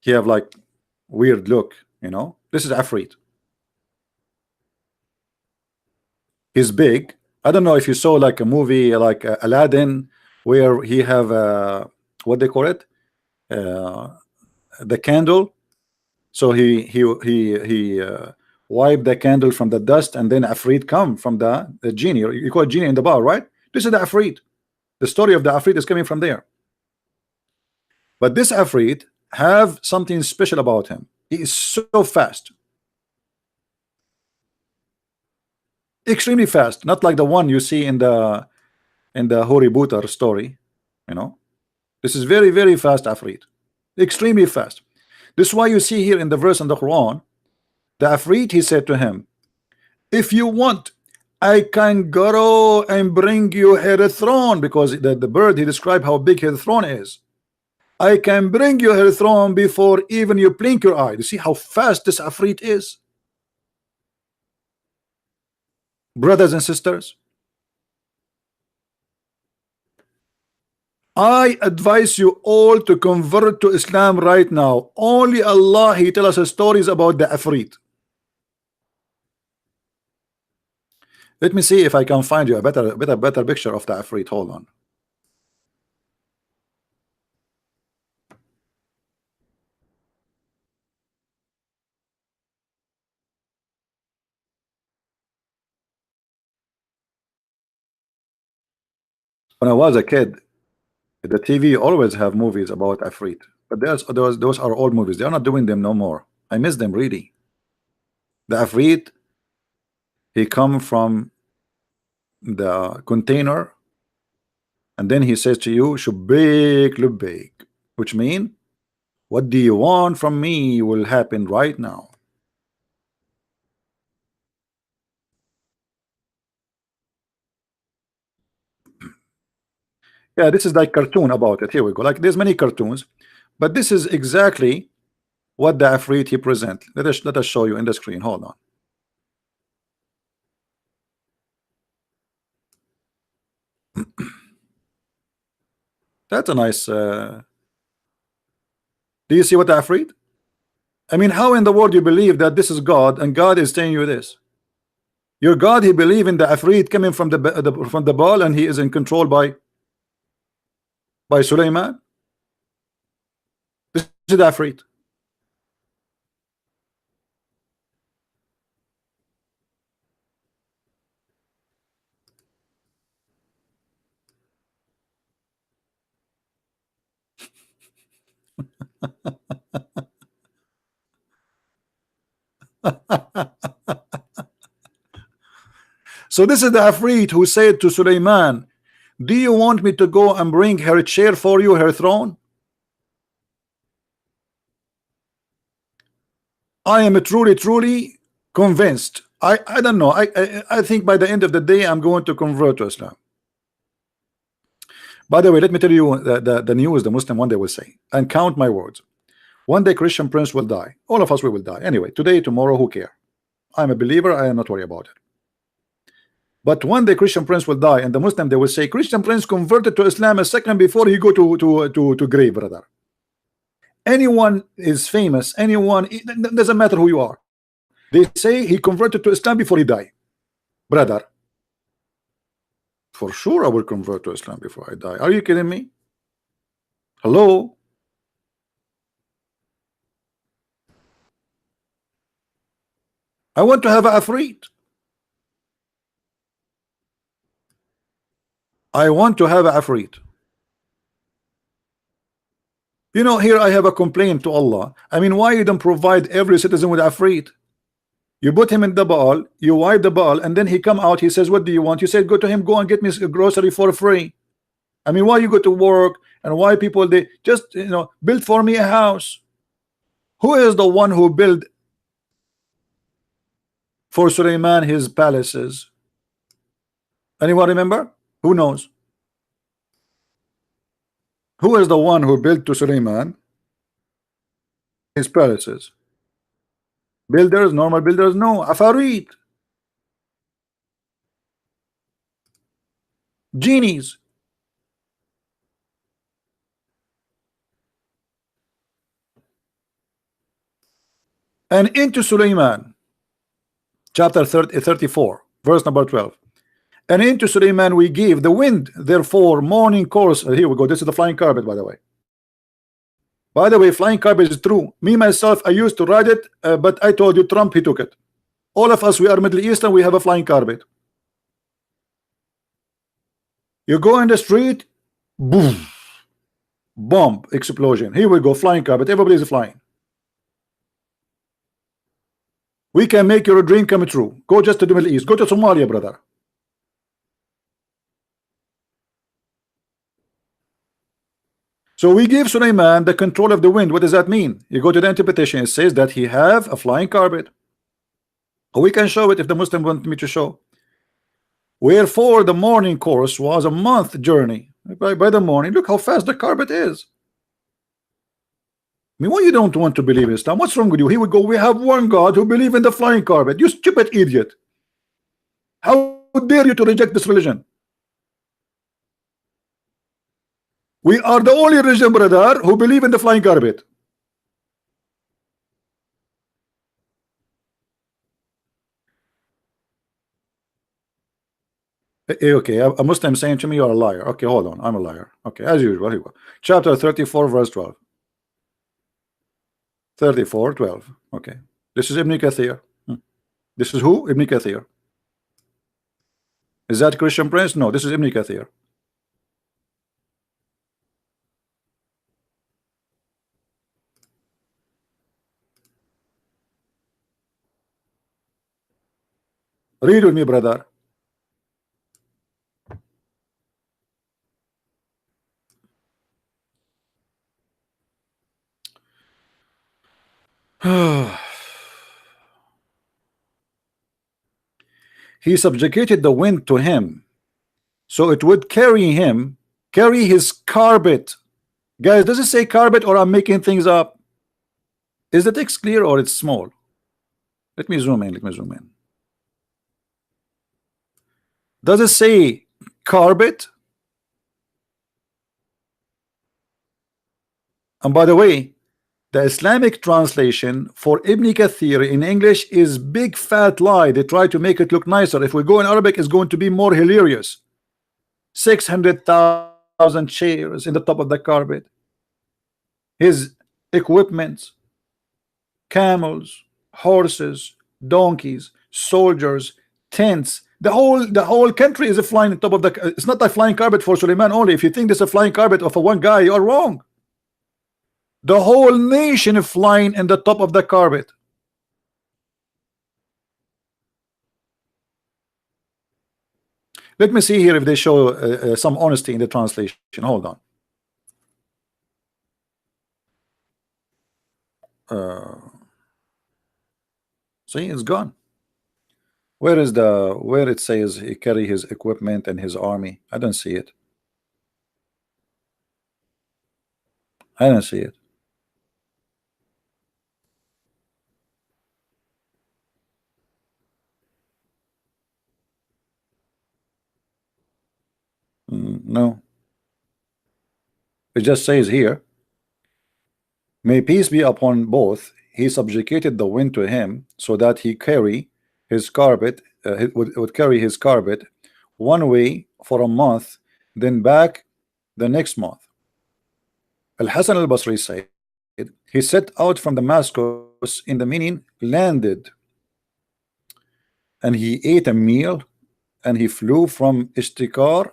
He have like weird look, you know. This is Afrit. He's big. I don't know if you saw like a movie like Aladdin where he have what they call it, uh, the candle. So he wiped the candle from the dust, and then Afrit come from the genie. You call it genie in the bar, right? This is the Afrit. The story of the Afrit is coming from there. But this Afrit have something special about him. He is so fast, extremely fast, not like the one you see in the Hori Butar story. You know, this is very, very fast Afrit, extremely fast. This is why you see here in the verse in the Quran, the Afrit, he said to him, if you want, I can go and bring you her throne, because the bird, he described how big her throne is. I can bring you her throne before even you blink your eye. You see how fast this Afrit is, brothers and sisters. I advise you all to convert to Islam right now. Only Allah, he tell us stories about the Afrit. Let me see if I can find you a better picture of the Afrit. Hold on. When I was a kid, the TV always have movies about Afrit, but those are old movies. They are not doing them no more. I miss them really. The Afrit, he come from the container, and then he says to you, "Shubik lubik," which mean, what do you want from me will happen right now. Yeah, this is like cartoon about it. Here we go. Like there's many cartoons, but this is exactly what the Afrit he present. Let us show you in the screen. Hold on. That's a nice. Do you see what the Afrit? I mean, how in the world you believe that this is God and God is telling you this? Your God, he believe in the Afrit coming from from the ball, and he is in control by Sulaiman. This is the Afrit. So this is the Afrit who said to Sulaiman, do you want me to go and bring her chair for you, her throne? I am truly convinced. I don't know. I think by the end of the day I'm going to convert to Islam. By the way, let me tell you the news the Muslim one day will say, and count my words. One day Christian Prince will die. All of us we will die. Anyway, today, tomorrow, who care? I'm a believer, I am not worried about it. But one day Christian Prince will die, and the Muslim they will say Christian Prince converted to Islam a second before he go to grave, brother. Anyone is famous, anyone, it doesn't matter who you are. They say he converted to Islam before he died. Brother, for sure I will convert to Islam before I die. Are you kidding me? Hello? I want to have a Afrit. I want to have a Afrit. You know, here I have a complaint to Allah. I mean, why you don't provide every citizen with Afrit? You put him in the ball, you wipe the ball, and then he come out, he says, what do you want? You said, go to him, go and get me a grocery for free. I mean, why you go to work, and why people, they just, you know, build for me a house. Who is the one who built for Suleiman his palaces? Anyone remember? Who knows? Who is the one who built to Suleiman his palaces? Builders, normal builders? No, Afarit, genies. And into Suleiman, chapter 34, verse number 12. And into Suleiman we gave the wind, therefore morning course. Here we go. This is the flying carpet, by the way. By the way, flying carpet is true. Me myself, I used to ride it, but I told you Trump, he took it. All of us, we are Middle Eastern, we have a flying carpet. You go in the street, boom, bomb, explosion. Here we go, flying carpet. Everybody's flying. We can make your dream come true. Go just to the Middle East. Go to Somalia, brother. So we give Suleiman the control of the wind. What does that mean? You go to the interpretation. It says that he have a flying carpet. We can show it if the Muslim want me to show. Wherefore the morning course was a month journey. By the morning, look how fast the carpet is. I mean, why you don't want to believe in Islam? What's wrong with you? Here we go. We have one God who believe in the flying carpet. You stupid idiot. How dare you to reject this religion? We are the only religion, brother, who believe in the flying carpet. Okay, a Muslim saying to me, you're a liar. Okay, hold on. I'm a liar. Okay, as usual. Here we go. Chapter 34, verse 12. 34, 12. Okay. This is Ibn Kathir. This is who? Ibn Kathir. Is that Christian Prince? No, this is Ibn Kathir. Read with me, brother. He subjugated the wind to him, so it would carry him, carry his carpet. Guys, does it say carpet or I'm making things up? Is the text clear or it's small? Let me zoom in. Let me zoom in. Does it say carpet? And by the way, the Islamic translation for Ibn Kathir in English is big fat lie. They try to make it look nicer. If we go in Arabic, it's going to be more hilarious. 600,000 chairs in the top of the carpet. His equipment, camels, horses, donkeys, soldiers, tents. The whole country is a flying on top of the. It's not a flying carpet for Suleiman only. If you think this is a flying carpet of a one guy, you are wrong. The whole nation is flying in the top of the carpet. Let me see here if they show some honesty in the translation. Hold on. See, it's gone. Where it says he carry his equipment and his army? I don't see it. I don't see it. No. It just says here, may peace be upon both. He subjugated the wind to him, so that he carry his carpet. Would carry his carpet one way for a month, then back the next month. Al-Hasan al-Basri said, he set out from Damascus, in the meaning landed, and he ate a meal, and he flew from Ishtikar,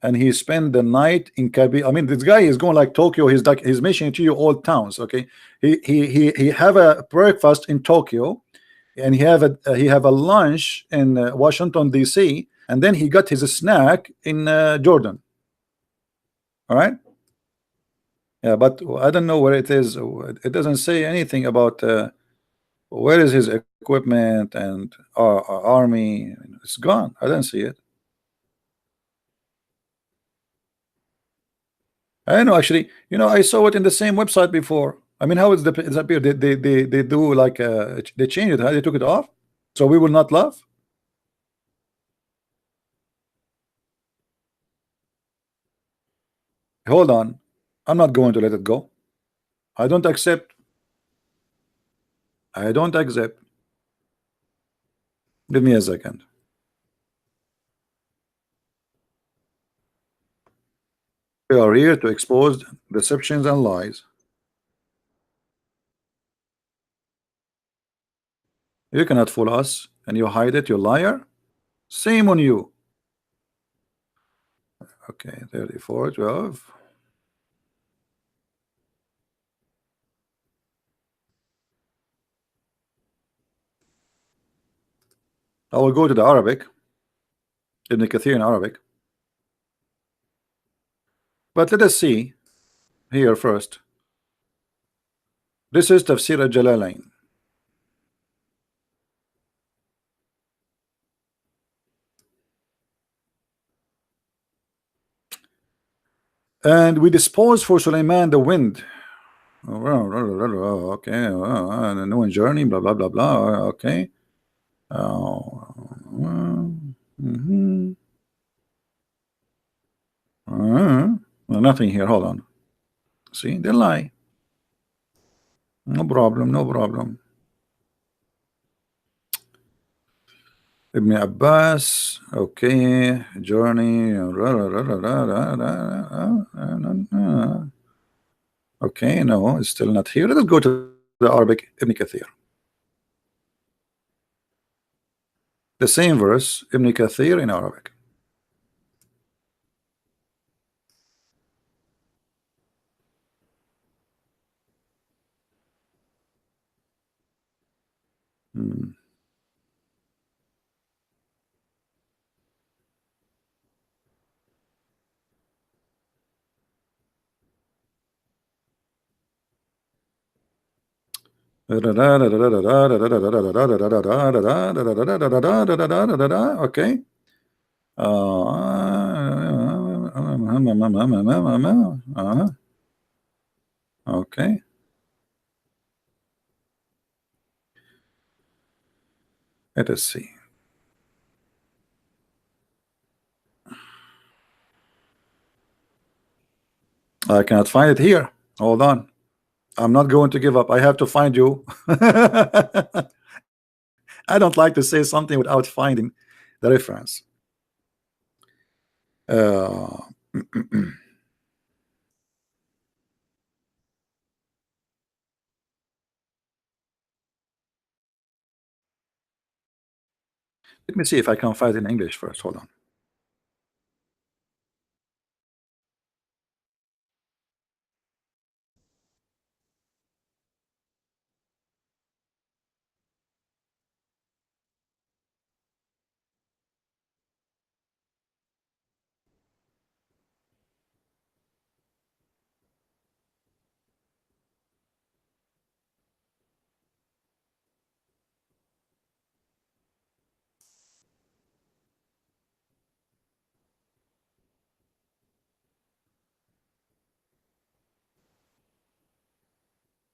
and he spent the night in Kabi. I mean, this guy is going like Tokyo. He's mentioning to you all towns. Okay, he have a breakfast in Tokyo, and he have a lunch in Washington D.C., and then he got his snack in Jordan. All right. Yeah, but I don't know where it is. It doesn't say anything about where is his equipment and army. It's gone. I don't see it. I know, actually, I saw it in the same website before. I mean, how is the it's appear? They do like they changed it. How they took it off? So we will not laugh. Hold on, I'm not going to let it go. I don't accept. I don't accept. Give me a second. We are here to expose deceptions and lies. You cannot fool us, and you hide it, you liar. Same on you. Okay, 34:12. I will go to the Arabic, Ibn Kathir in Arabic. But let us see here first. This is Tafsir al-Jalalain. And we dispose for Sulaiman the wind. Okay, the new journey, blah blah blah blah. Okay. Mhm. Nothing here. Hold on. See, they lie. No problem. No problem. Ibn Abbas. Okay. Journey. Okay. No, it's still not here. Let's go to the Arabic Ibn Kathir. The same verse, Ibn Kathir in Arabic. Hmm. Okay. Okay. Let us see. I cannot find it here. Hold on. I'm not going to give up. I have to find you. I don't like to say something without finding the reference. Let me see if I can find it in English first. Hold on.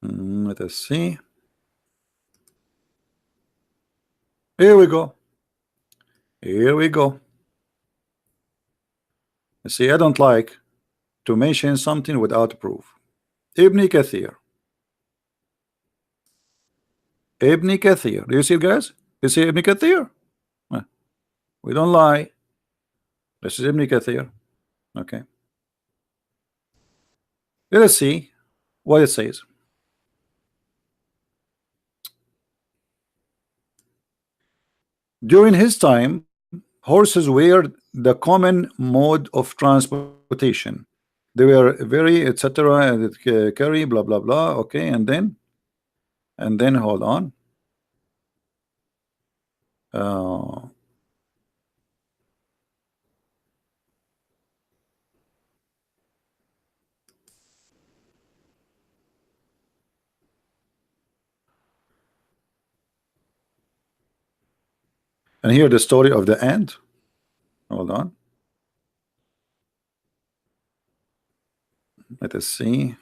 Let us see. Here we go. Here we go. You see, I don't like to mention something without proof. Ibn Kathir. Ibn Kathir. Do you see it, guys? You see Ibn Kathir? We don't lie. This is Ibn Kathir. Okay. Let us see what it says. During his time, horses were the common mode of transportation. They were very etc. Carry blah blah blah. Okay, and then hold on. Uh, and here the story of the ant. Hold on. Let us see.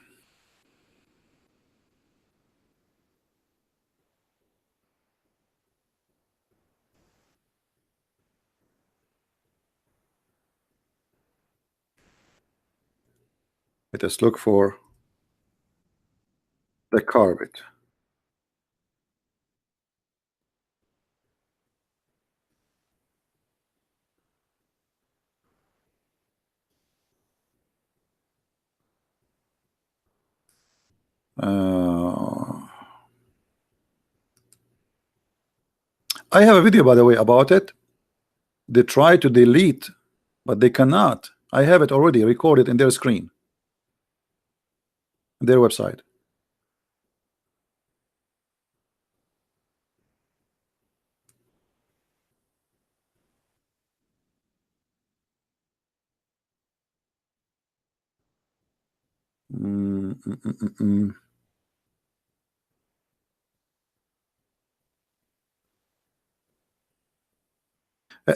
Let us look for the carpet. Uh, I have a video, by the way, about it. They try to delete, but they cannot. I have it already recorded in their screen, their website. Mm, mm, mm, mm, mm.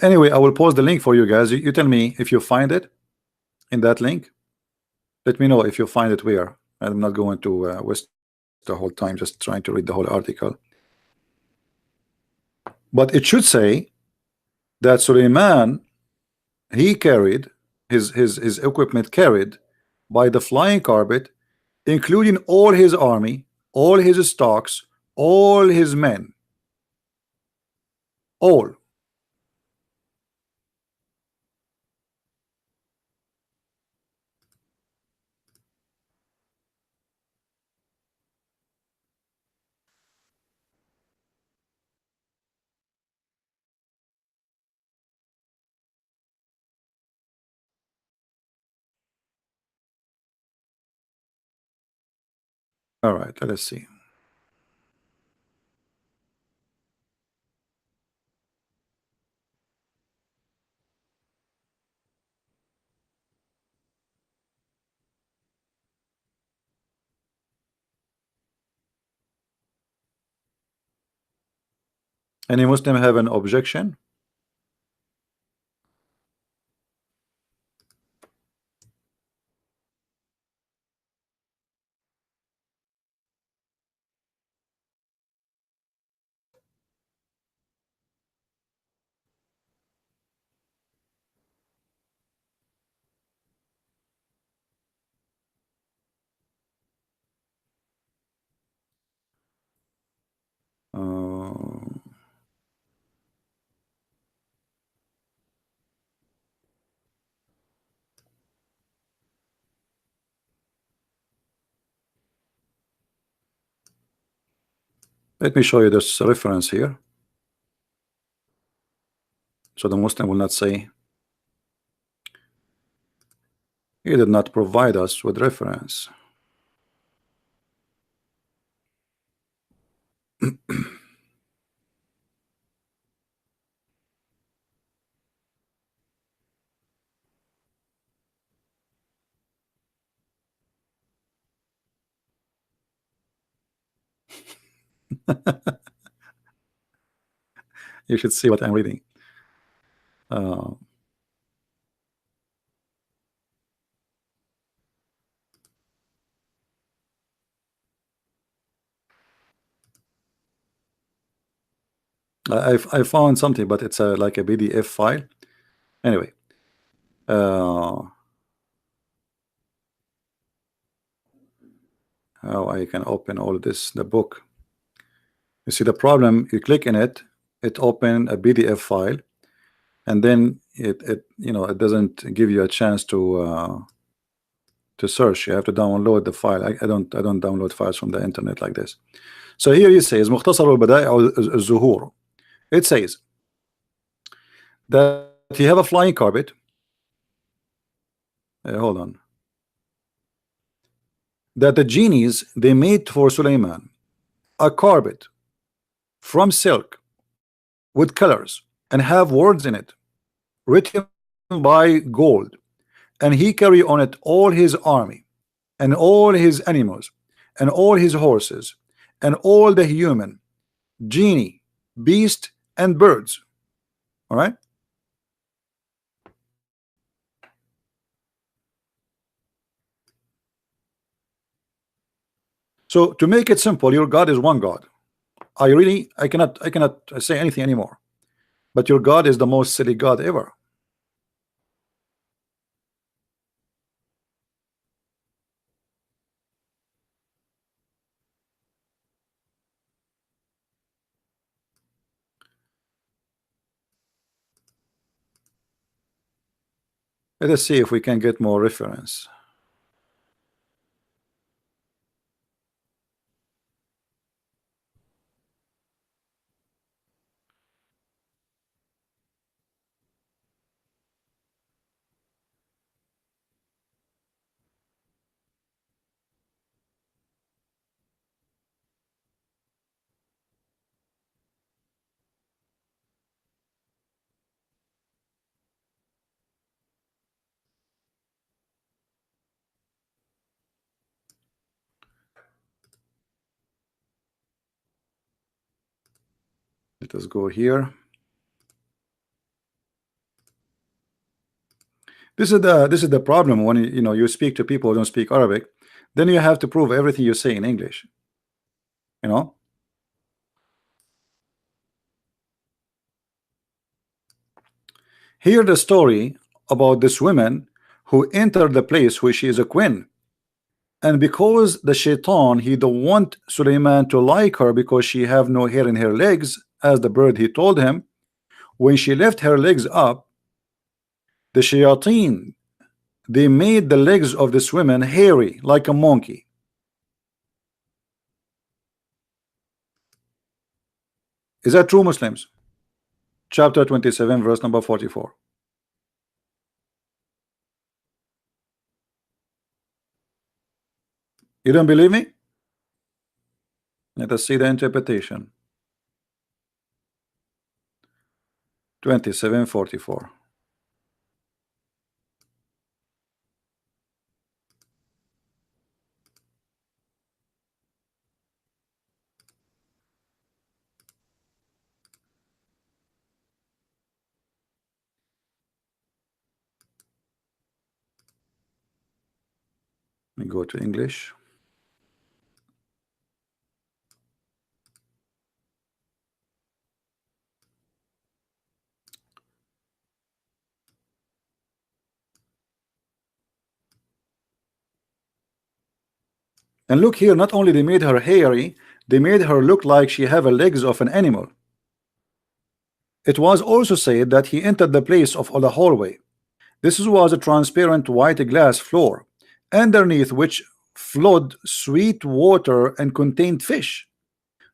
Anyway, I will post the link for you guys. You tell me if you find it in that link. Let me know if you find it where. I'm not going to waste the whole time just trying to read the whole article. But it should say that Suleiman, he carried his equipment carried by the flying carpet, including all his army, all his stocks, all his men, all. All right, let us see. Any Muslim have an objection? Uh, let me show you this reference here, so the Muslim will not say he did not provide us with reference. You should see what I'm reading. Uh, I found something, but it's like a PDF file. Anyway, uh, how I can open all this, the book. You see the problem, you click in it, it open a PDF file, and then it you know, it doesn't give you a chance to search. You have to download the file. I don't download files from the internet like this. So here it says مختصر البدائع الزهور. It says that you have a flying carpet. Hold on. That the genies they made for Suleiman a carpet from silk with colors and have words in it written by gold, and he carry on it all his army and all his animals and all his horses and all the human, genie, beast, and birds. All right. So to make it simple, your God is one God. I cannot say anything anymore. But your God is the most silly God ever. Let us see if we can get more reference. Let us go here. This is the problem when you speak to people who don't speak Arabic. Then you have to prove everything you say in English. You know. Hear the story about this woman who entered the place where she is a queen. And because the shaitan, he don't want Suleiman to like her because she have no hair in her legs, as the bird he told him, when she left her legs up, the shayateen, they made the legs of this woman hairy like a monkey. Is that true, Muslims? Chapter 27, verse number 44. You don't believe me? Let us see the interpretation. 27:44. Let me go to English. And look here, not only they made her hairy, they made her look like she have the legs of an animal. It was also said that he entered the place of the hallway. This was a transparent white glass floor, underneath which flowed sweet water and contained fish.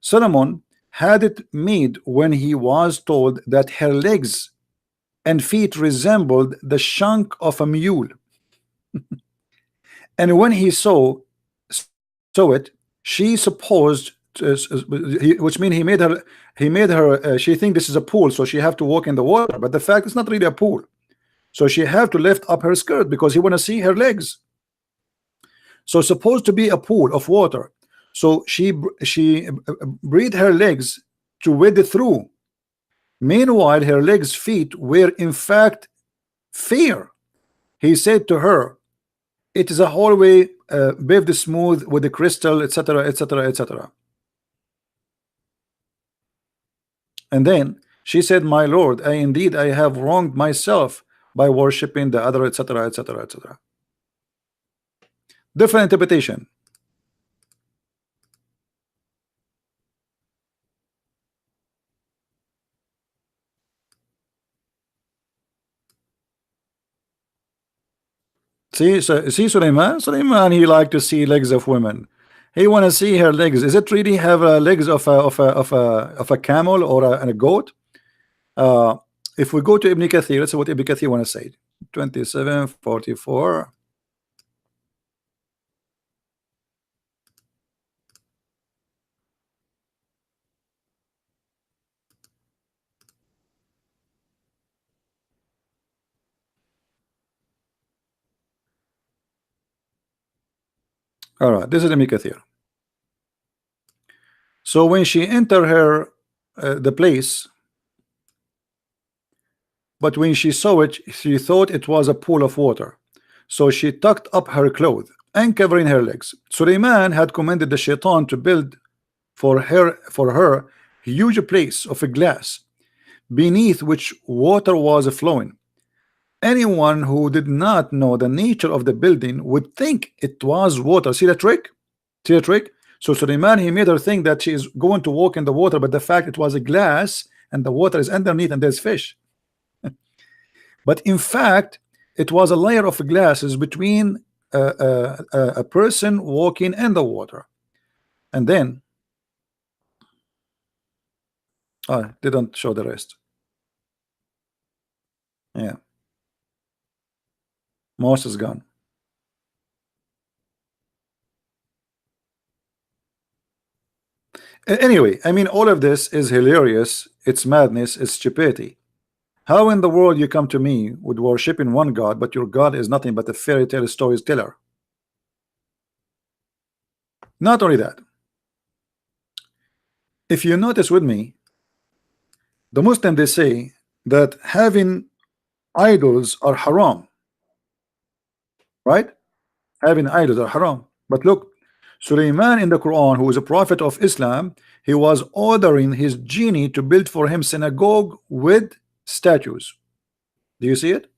Solomon had it made when he was told that her legs and feet resembled the shank of a mule. And when he saw it, she supposed, which means he made her, she think this is a pool, so she have to walk in the water. But the fact it's not really a pool, so she have to lift up her skirt because he want to see her legs. So supposed to be a pool of water. So she breathed her legs to wade through. Meanwhile, her legs, feet were in fact fair. He said to her, "It is a hallway paved smooth with the crystal, etc., etc., etc." And then she said, "My Lord, I have wronged myself by worshiping the other, etc., etc., etc." Different interpretation. See, Suleiman, he like to see legs of women. He want to see her legs. Is it really have legs of a camel or a goat? If we go to Ibn Kathir, let's see what Ibn Kathir want to say. 27:44. All right, this is Ibn Kathir. So when she entered her the place, but when she saw it, she thought it was a pool of water. So she tucked up her clothes and covering her legs. Suleiman had commanded the shaitan to build for her huge place of a glass beneath which water was flowing. Anyone who did not know the nature of the building would think it was water. See the trick? See the trick? So Suleiman, he made her think that she is going to walk in the water, but the fact it was a glass and the water is underneath and there's fish. But in fact, it was a layer of glasses between a person walking in the water. And then didn't show the rest. Yeah, most is gone. Anyway, I mean, all of this is hilarious. It's madness. It's stupidity. How in the world you come to me with worshiping one God, but your God is nothing but a fairy tale storyteller? Not only that, if you notice with me, The Muslim, they say that having idols are haram, right? Having idols are haram. But look, Sulaiman in the Quran, who is a prophet of Islam, he was ordering his genie to build for him synagogue with statues. Do you see it?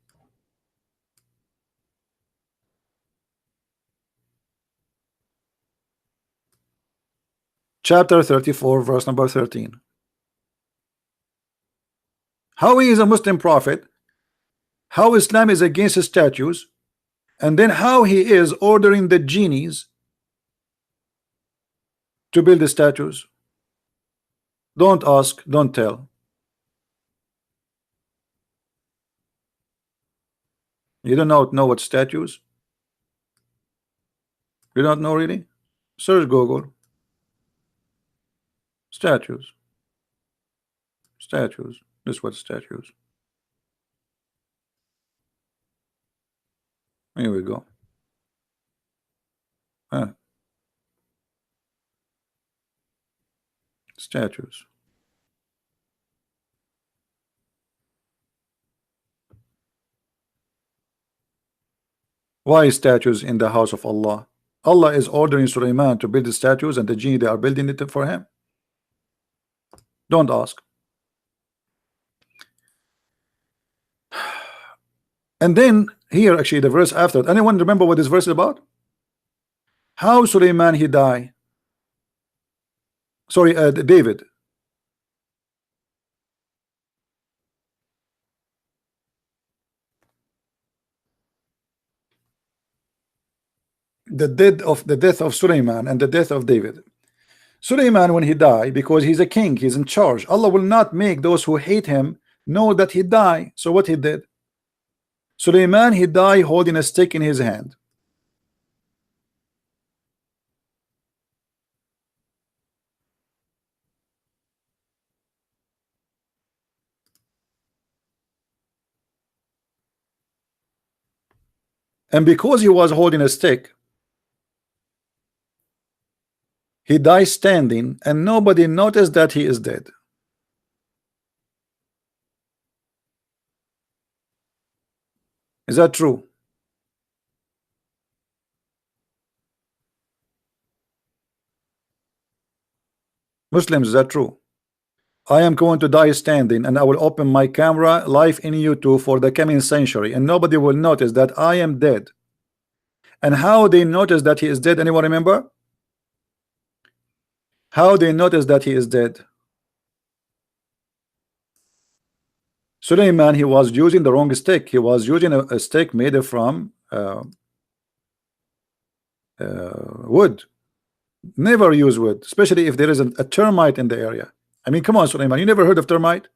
Chapter 34, verse number 13. How he is a Muslim prophet, how Islam is against his statues, and then how he is ordering the genies to build the statues. Don't ask, don't tell. You don't know what statues? You don't know really? Search Google. Statues. Statues. This is what statues. Here we go. Statues. Why statues in the house of Allah? Allah is ordering Sulaiman to build the statues, and the genie, they are building it for him. Don't ask. And then here, actually, the verse after. Anyone remember what this verse is about? How Sulaiman he died? Sorry, David. The death of Sulaiman and the death of David. Sulaiman, when he died, because he's a king, he's in charge. Allah will not make those who hate him know that he died. So what he did? Sulaiman, he died holding a stick in his hand. And because he was holding a stick, he died standing, and nobody noticed that he is dead. Is that true? Muslims, is that true? I am going to die standing, and I will open my camera live in YouTube for the coming century, and nobody will notice that I am dead. And how they notice that he is dead? Anyone remember? How they notice that he is dead? Suleiman, he was using the wrong stick. He was using a stick made from wood. Never use wood, especially if there is a termite in the area. I mean, come on, Suleiman, you never heard of termite?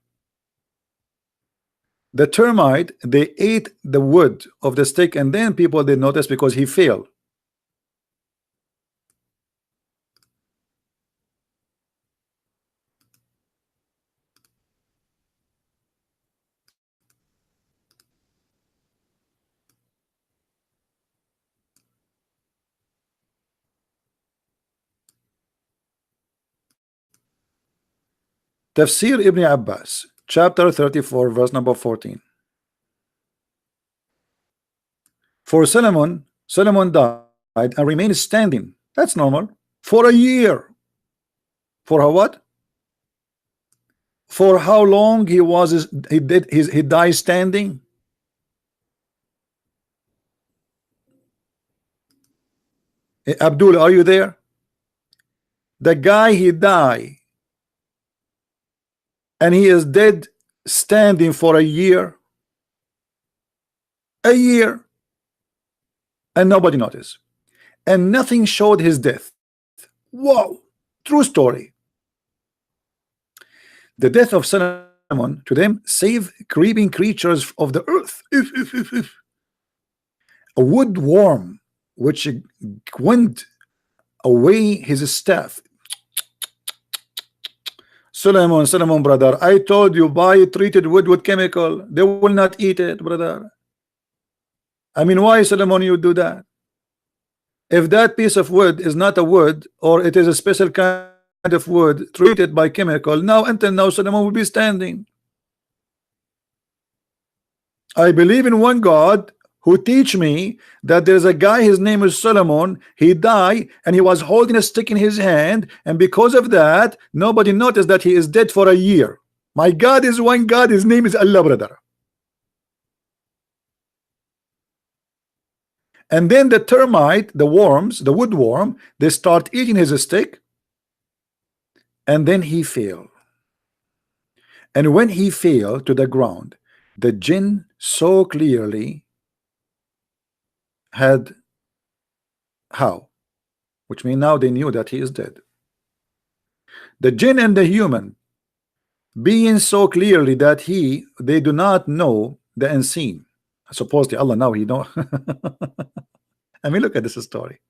The termite, they ate the wood of the stick, and then people did notice because he failed. Tafsir Ibn Abbas, chapter 34, verse number 14. For Solomon died and remained standing. That's normal. For a year. For how what? For how long he died standing? Abdul, are you there? The guy, he died, and he is dead standing for a year. A year. And nobody noticed. And nothing showed his death. Wow. True story. The death of Solomon to them saved creeping creatures of the earth. A wood worm which went away his staff. Solomon, brother, I told you, buy treated wood with chemical. They will not eat it, brother. I mean, why, Solomon, you do that? If that piece of wood is not a wood, or it is a special kind of wood treated by chemical. Now until now Solomon will be standing. I believe in one God who teach me that there's a guy, his name is Solomon. He died and he was holding a stick in his hand, and because of that nobody noticed that he is dead for a year. My God is one God, his name is Allah, brother. And then the termite, the worms, the woodworm, they start eating his stick, and then he fell. And when he fell to the ground, the jinn so clearly had how, which means now they knew that he is dead. The jinn and the human being so clearly that they do not know the unseen. Supposedly Allah now he know. I mean, look at this story.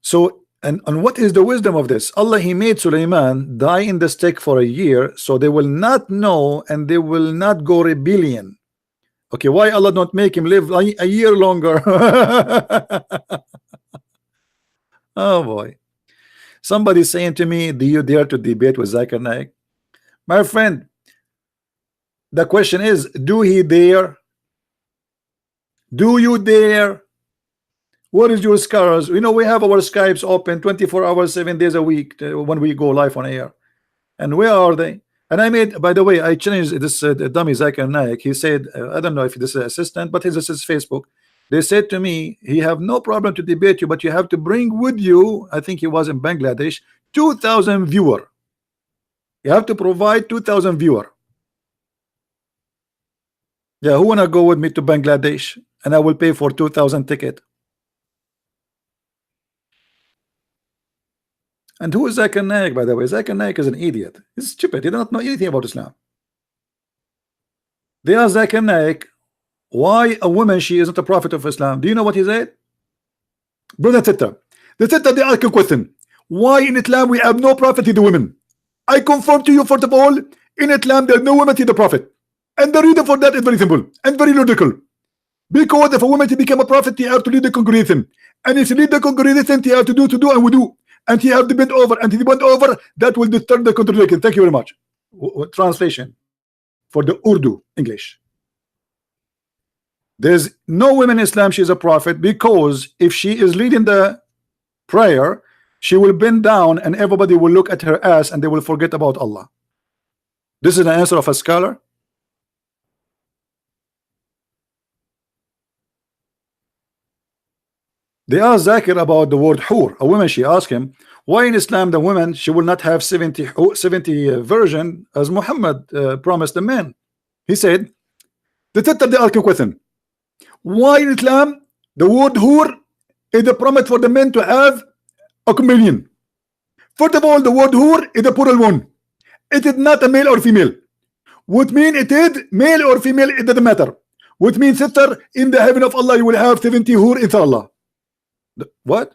So and what is the wisdom of this? Allah, he made Sulaiman die in the stick for a year, so they will not know and they will not go rebellion. Okay, why Allah not make him live a year longer? Oh boy. Somebody saying to me, do you dare to debate with Zakir Naik? My friend, the question is, do he dare? Do you dare? What is your scars? You know, we have our Skypes open 24 hours, 7 days a week when we go live on air. And where are they? And I made, by the way, I changed this dummy Zakir Naik. He said, I don't know if this is assistant, but this is Facebook. They said to me, he have no problem to debate you, but you have to bring with you, I think he was in Bangladesh, 2,000 viewer. You have to provide 2,000 viewer. Yeah, who wanna go with me to Bangladesh? And I will pay for 2,000 ticket. And who is Zakir Naik, by the way? Zakir Naik is an idiot. He's stupid. He does not know anything about Islam. They asked Zakir Naik, why a woman, she is not a prophet of Islam. Do you know what he said? Brother Tita, they ask a question. Why in Islam we have no prophet in the women? I confirm to you, first of all, in Islam there is no woman in the prophet. And the reason for that is very simple and very logical. Because if a woman to become a prophet, he have to lead the congregation. And if he lead the congregation, he have to do and we do. And he have to bend over, and he bend over, that will disturb the contradiction. Thank you very much. Translation for the Urdu English. There's no woman in Islam she is a prophet, because if she is leading the prayer, she will bend down and everybody will look at her ass and they will forget about Allah. This is the answer of a scholar. They asked Zakir about the word hur. A woman, she asked him, why in Islam the woman, she will not have 70 virgin as Muhammad promised the men? He said, they asked a question. Why in Islam the word hur is the promise for the men to have a communion? First of all, the word hur is a plural one. It is not a male or female. What mean it is male or female, it doesn't matter. What means, sister, in the heaven of Allah you will have 70 hur inshallah. What?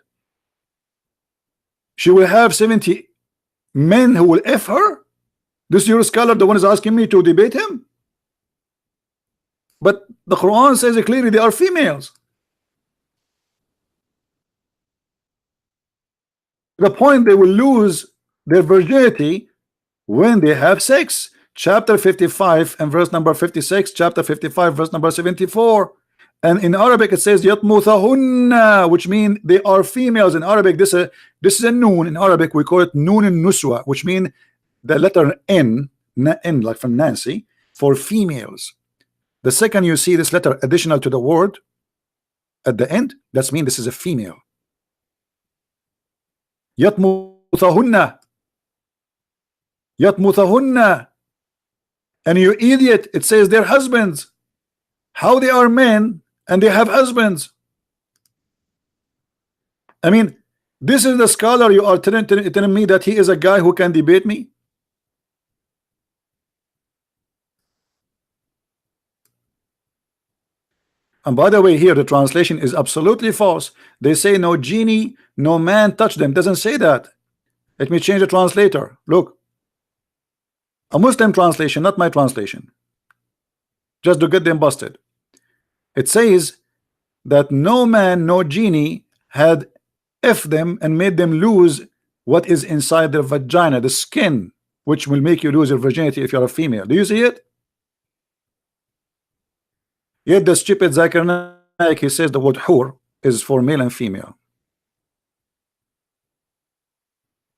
She will have 70 men who will F her? This is your scholar, the one is asking me to debate him? But the Quran says it clearly, they are females. The point, they will lose their virginity when they have sex. Chapter 55 and verse number 56, chapter 55 verse number 74. And in Arabic it says yatmuthahunna, which means they are females. In Arabic this is a noon. In Arabic we call it noon and nuswa, which means the letter N like from Nancy, for females. The second you see this letter additional to the word at the end, that means this is a female. Yatmuthahunna, yatmuthahunna. And you idiot, it says their husbands. How they are men and they have husbands? I mean, this is the scholar you are telling me that he is a guy who can debate me? And by the way, here the translation is absolutely false. They say no genie, no man touched them. Doesn't say that. Let me change the translator. Look, a Muslim translation, not my translation, just to get them busted. It says that no man, no genie had F them and made them lose what is inside their vagina, the skin, which will make you lose your virginity if you're a female. Do you see it? Yet the stupid Zakir Naik, he says the word hur is for male and female.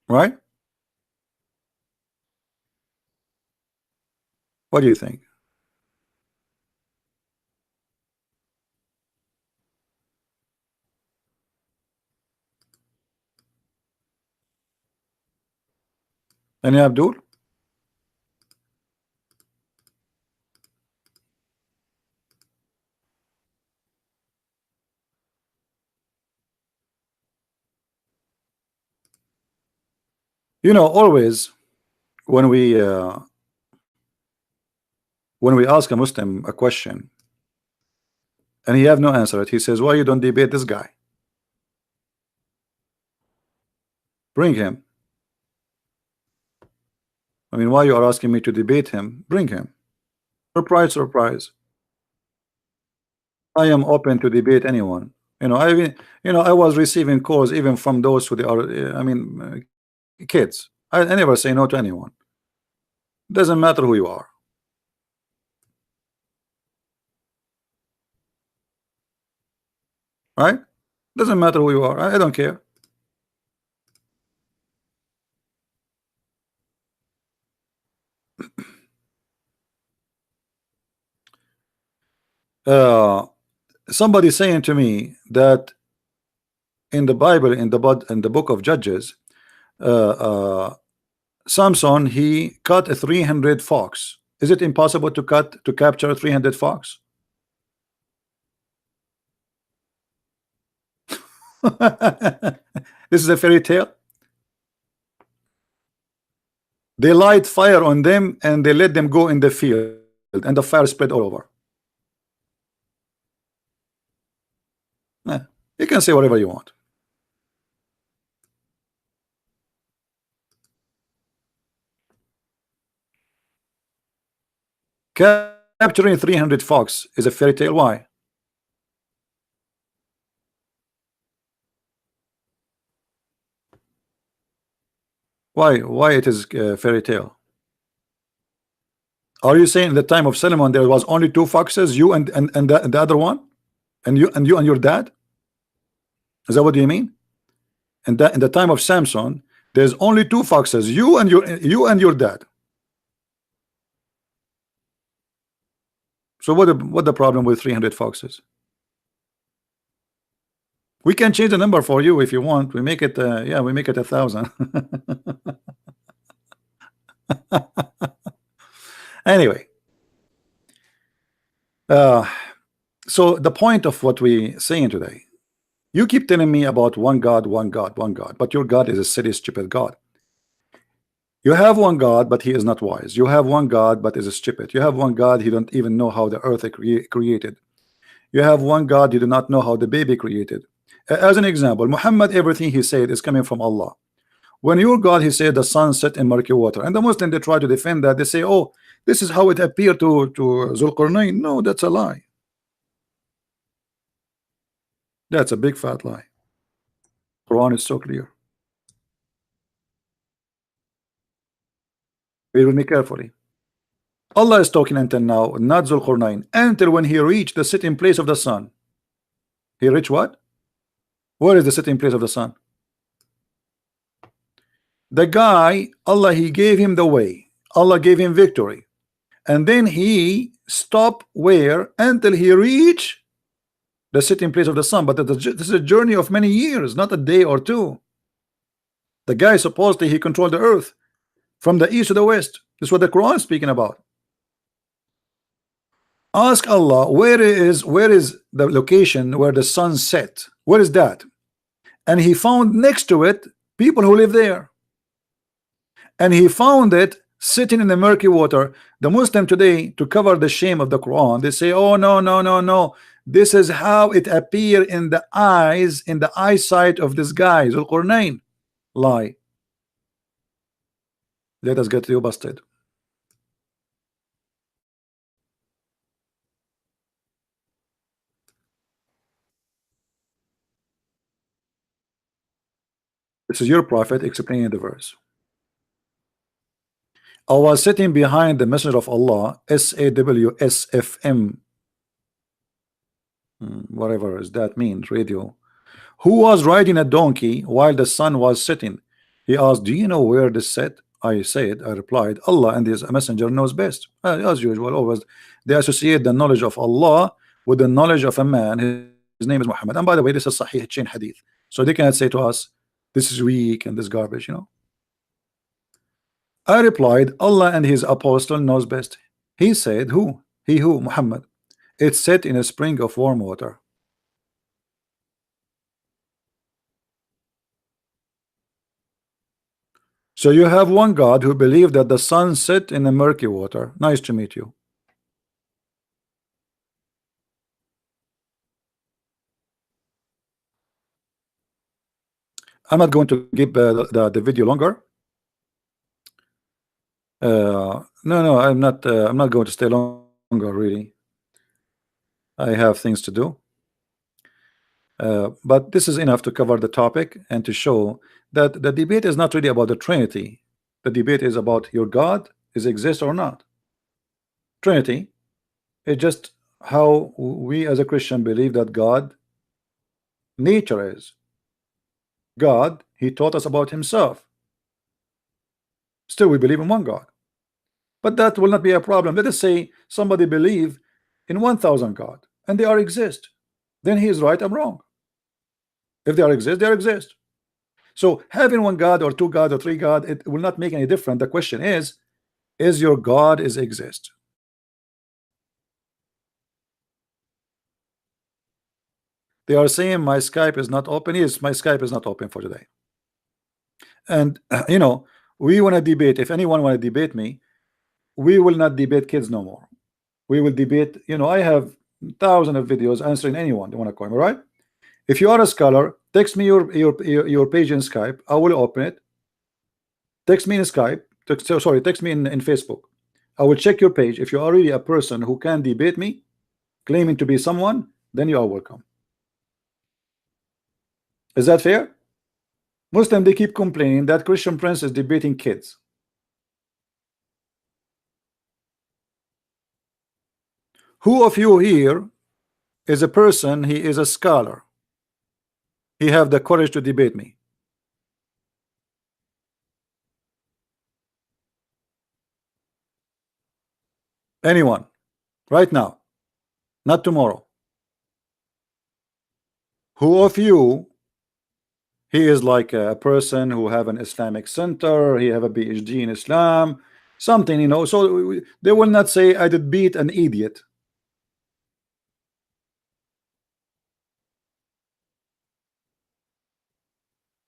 Right? What do you think? And Abdul? You know, always when we ask a Muslim a question and he have no answer, he says, why you don't debate this guy? Bring him. I mean, why you are asking me to debate him? Bring him. Surprise, surprise. I am open to debate anyone. You know, I was receiving calls even from those who they are, kids. I never say no to anyone. Doesn't matter who you are, right? Doesn't matter who you are. I don't care. Uh, somebody saying to me that in the Bible, in the book of Judges, uh, uh, Samson he caught a 300 fox. Is it impossible to capture 300 fox? This is a fairy tale. They light fire on them and they let them go in the field, and the fire spread all over. Eh, you can say whatever you want. Capturing 300 fox is a fairy tale. Why? Why it is a fairy tale? Are you saying in the time of Solomon there was only two foxes, you and the other one, and you and your dad? Is that what you mean? And that in the time of Samson, there's only two foxes, you and your dad. So what the problem with 300 foxes? We can change the number for you if you want. We make it yeah, we make it 1,000. Anyway, uh, so the point of what we saying today, you keep telling me about one God, one God, one God, but your God is a silly, stupid God. You have one God, but he is not wise. You have one God, but is stupid. You have one God, he don't even know how the earth created. You have one God, you do not know how the baby created. As an example, Muhammad, everything he said is coming from Allah. When your God, he said the sun set in murky water, and the Muslim they try to defend that. They say, oh, this is how it appeared to Zulqarnain. No, that's a lie. That's a big fat lie. Quran is so clear. Read with me carefully. Allah is talking until now, not Zulqarnain, until when he reached the sitting place of the sun. He reached what? Where is the sitting place of the sun? The guy, Allah, he gave him the way. Allah gave him victory. And then he stopped where? Until he reached the sitting place of the sun. But this is a journey of many years, not a day or two. The guy supposedly he controlled the earth from the east to the west. This is what the Quran is speaking about. Ask Allah where is the location where the sun set? Where is that? And he found next to it people who live there. And he found it sitting in the murky water. The Muslim today, to cover the shame of the Quran, they say, oh no, no, no, no. This is how it appeared in the eyes, in the eyesight of this guy, Zulqarnain. Lie. Let us get you busted. This is your prophet explaining the verse. I was sitting behind the messenger of Allah, SAWSFM, whatever does that mean, radio, who was riding a donkey while the sun was setting. He asked, do you know where this set? I replied, Allah and his messenger knows best. As usual, always they associate the knowledge of Allah with the knowledge of a man. His name is Muhammad. And by the way, this is Sahih chain hadith. So they cannot say to us, this is weak and this garbage, you know. I replied, Allah and his apostle knows best. He said, who? He who? Muhammad. It's set in a spring of warm water. So you have one God who believed that the sun set in the murky water. Nice to meet you. I'm not going to keep the video longer. No, I'm not going to stay longer, really. I have things to do. But this is enough to cover the topic and to show that the debate is not really about the Trinity. The debate is about your God is exist or not. Trinity is just how we as a Christian believe that God nature is. God, he taught us about himself. Still we believe in one God. But that will not be a problem. Let us say somebody believe in 1,000 God and they are exist. Then he is right, I'm wrong. If they are exist, they are exist. So having one God or two God or three God, it will not make any difference. The question is your God is exist? They are saying my Skype is not open. Yes, my Skype is not open for today. And you know, we want to debate. If anyone want to debate me, we will not debate kids no more. We will debate, you know, I have thousands of videos answering anyone they want to call me, right? If you are a scholar, text me your page in Skype. I will open it. Text me in Skype. Text me in Facebook. I will check your page. If you are really a person who can debate me, claiming to be someone, then you are welcome. Is that fair? Muslim, they keep complaining that Christian Prince is debating kids. Who of you here is a person, he is a scholar? He have the courage to debate me. Anyone? Right now. Not tomorrow. Who of you he is like a person who have an Islamic center, he have a PhD in Islam, something, you know, so they will not say I did beat an idiot.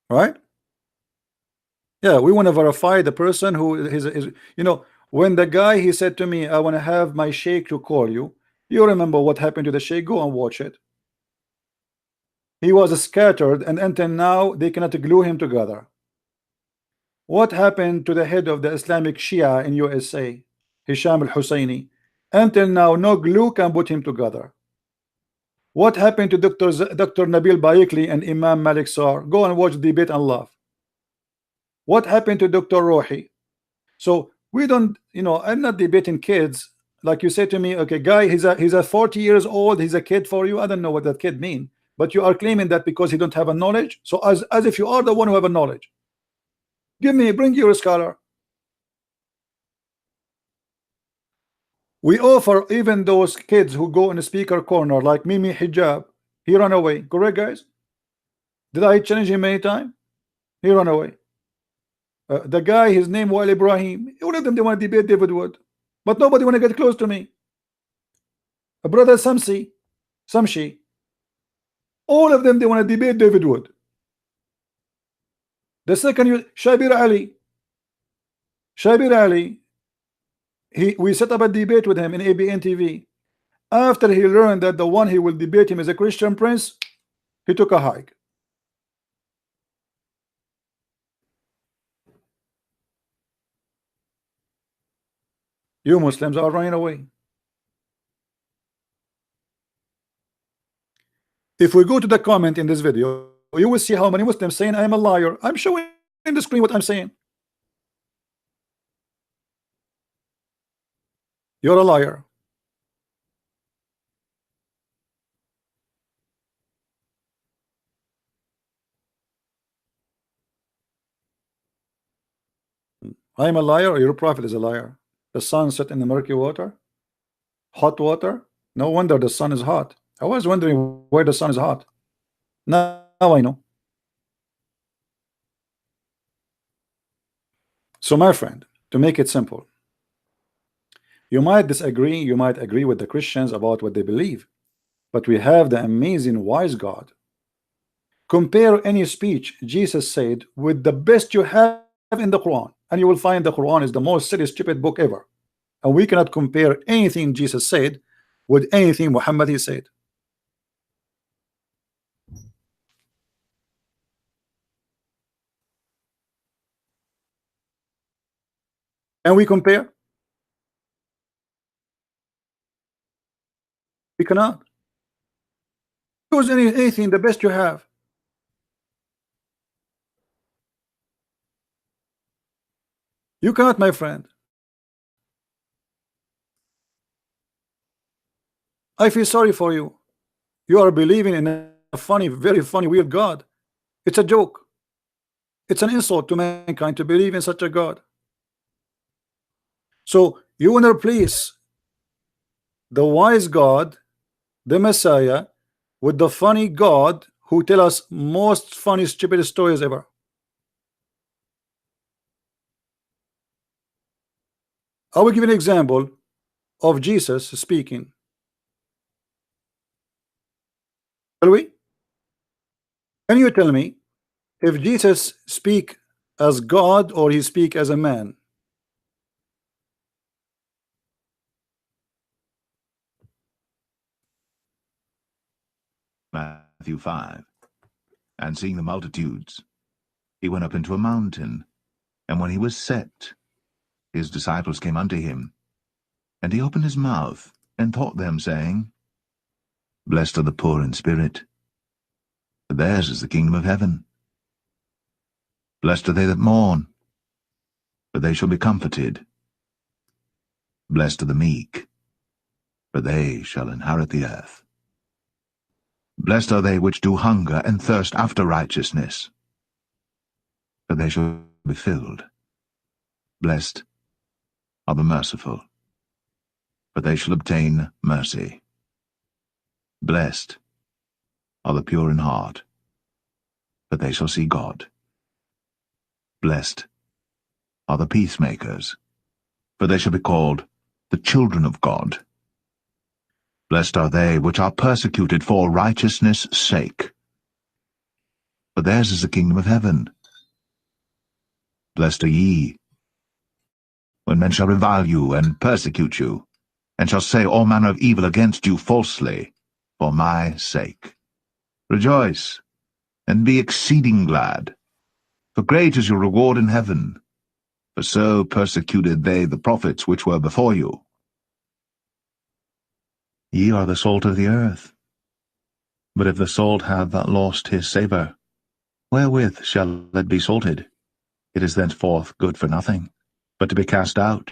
Right? Yeah, we want to verify the person who is, you know, when the guy he said to me, I want to have my sheikh to call you. You remember what happened to the sheikh? Go and watch it. He was scattered, and until now they cannot glue him together. What happened to the head of the Islamic Shia in USA, Hisham al-Husseini? Until now, no glue can put him together. What happened to Dr. Nabil Bayekli and Imam Malik Sar? Go and watch the debate and laugh. What happened to Dr. Rohi? So we don't, you know, I'm not debating kids. Like you say to me, okay, guy, he's a 40 years old, he's a kid for you. I don't know what that kid mean, but you are claiming that because he don't have a knowledge. So as if you are the one who have a knowledge. Bring your scholar. We offer even those kids who go in the speaker corner like Mimi Hijab, he ran away. Correct, guys? Did I challenge him many times? He ran away. The guy, his name was Ibrahim. All of them, they want to debate David Wood, but nobody want to get close to me. Brother Samshi, all of them, they want to debate David Wood. The second, Shabir Ali, we set up a debate with him in ABN TV. After he learned that the one he will debate him is a Christian Prince, he took a hike. You Muslims are running away. If we go to the comment in this video, you will see how many Muslims saying I am a liar. I'm showing in the screen what I'm saying. You're a liar. I am a liar, or your prophet is a liar. The sun set in the murky water, hot water. No wonder the sun is hot. I was wondering why the sun is hot. Now I know. So my friend, to make it simple, you might disagree, you might agree with the Christians about what they believe, but we have the amazing wise God. Compare any speech Jesus said with the best you have in the Quran, and you will find the Quran is the most silly, stupid book ever. And we cannot compare anything Jesus said with anything Muhammad he said. And we compare? We cannot. Choose anything, the best you have. You cannot, my friend. I feel sorry for you. You are believing in a funny, very funny, weird God. It's a joke. It's an insult to mankind to believe in such a God. So you want to replace the wise God, the Messiah, with the funny God who tell us most funny, stupid stories ever. I will give an example of Jesus speaking. Shall we? Can you tell me if Jesus speak as God or he speak as a man? Matthew 5. And seeing the multitudes, he went up into a mountain, and when he was set, his disciples came unto him. And he opened his mouth, and taught them, saying, Blessed are the poor in spirit, for theirs is the kingdom of heaven. Blessed are they that mourn, for they shall be comforted. Blessed are the meek, for they shall inherit the earth. Blessed are they which do hunger and thirst after righteousness, for they shall be filled. Blessed are the merciful, for they shall obtain mercy. Blessed are the pure in heart, for they shall see God. Blessed are the peacemakers, for they shall be called the children of God. Blessed are they which are persecuted for righteousness' sake, for theirs is the kingdom of heaven. Blessed are ye, when men shall revile you and persecute you, and shall say all manner of evil against you falsely, for my sake. Rejoice, and be exceeding glad, for great is your reward in heaven, for so persecuted they the prophets which were before you. Ye are the salt of the earth. But if the salt have lost his savour, wherewith shall it be salted? It is thenceforth good for nothing, but to be cast out,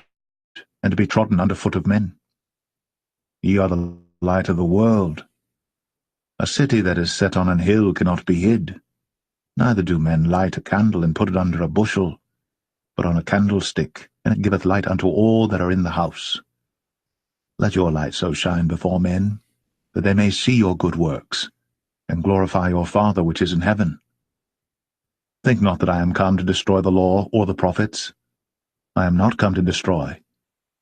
and to be trodden under foot of men. Ye are the light of the world. A city that is set on an hill cannot be hid. Neither do men light a candle and put it under a bushel, but on a candlestick, and it giveth light unto all that are in the house. Let your light so shine before men, that they may see your good works, and glorify your Father which is in heaven. Think not that I am come to destroy the law or the prophets. I am not come to destroy,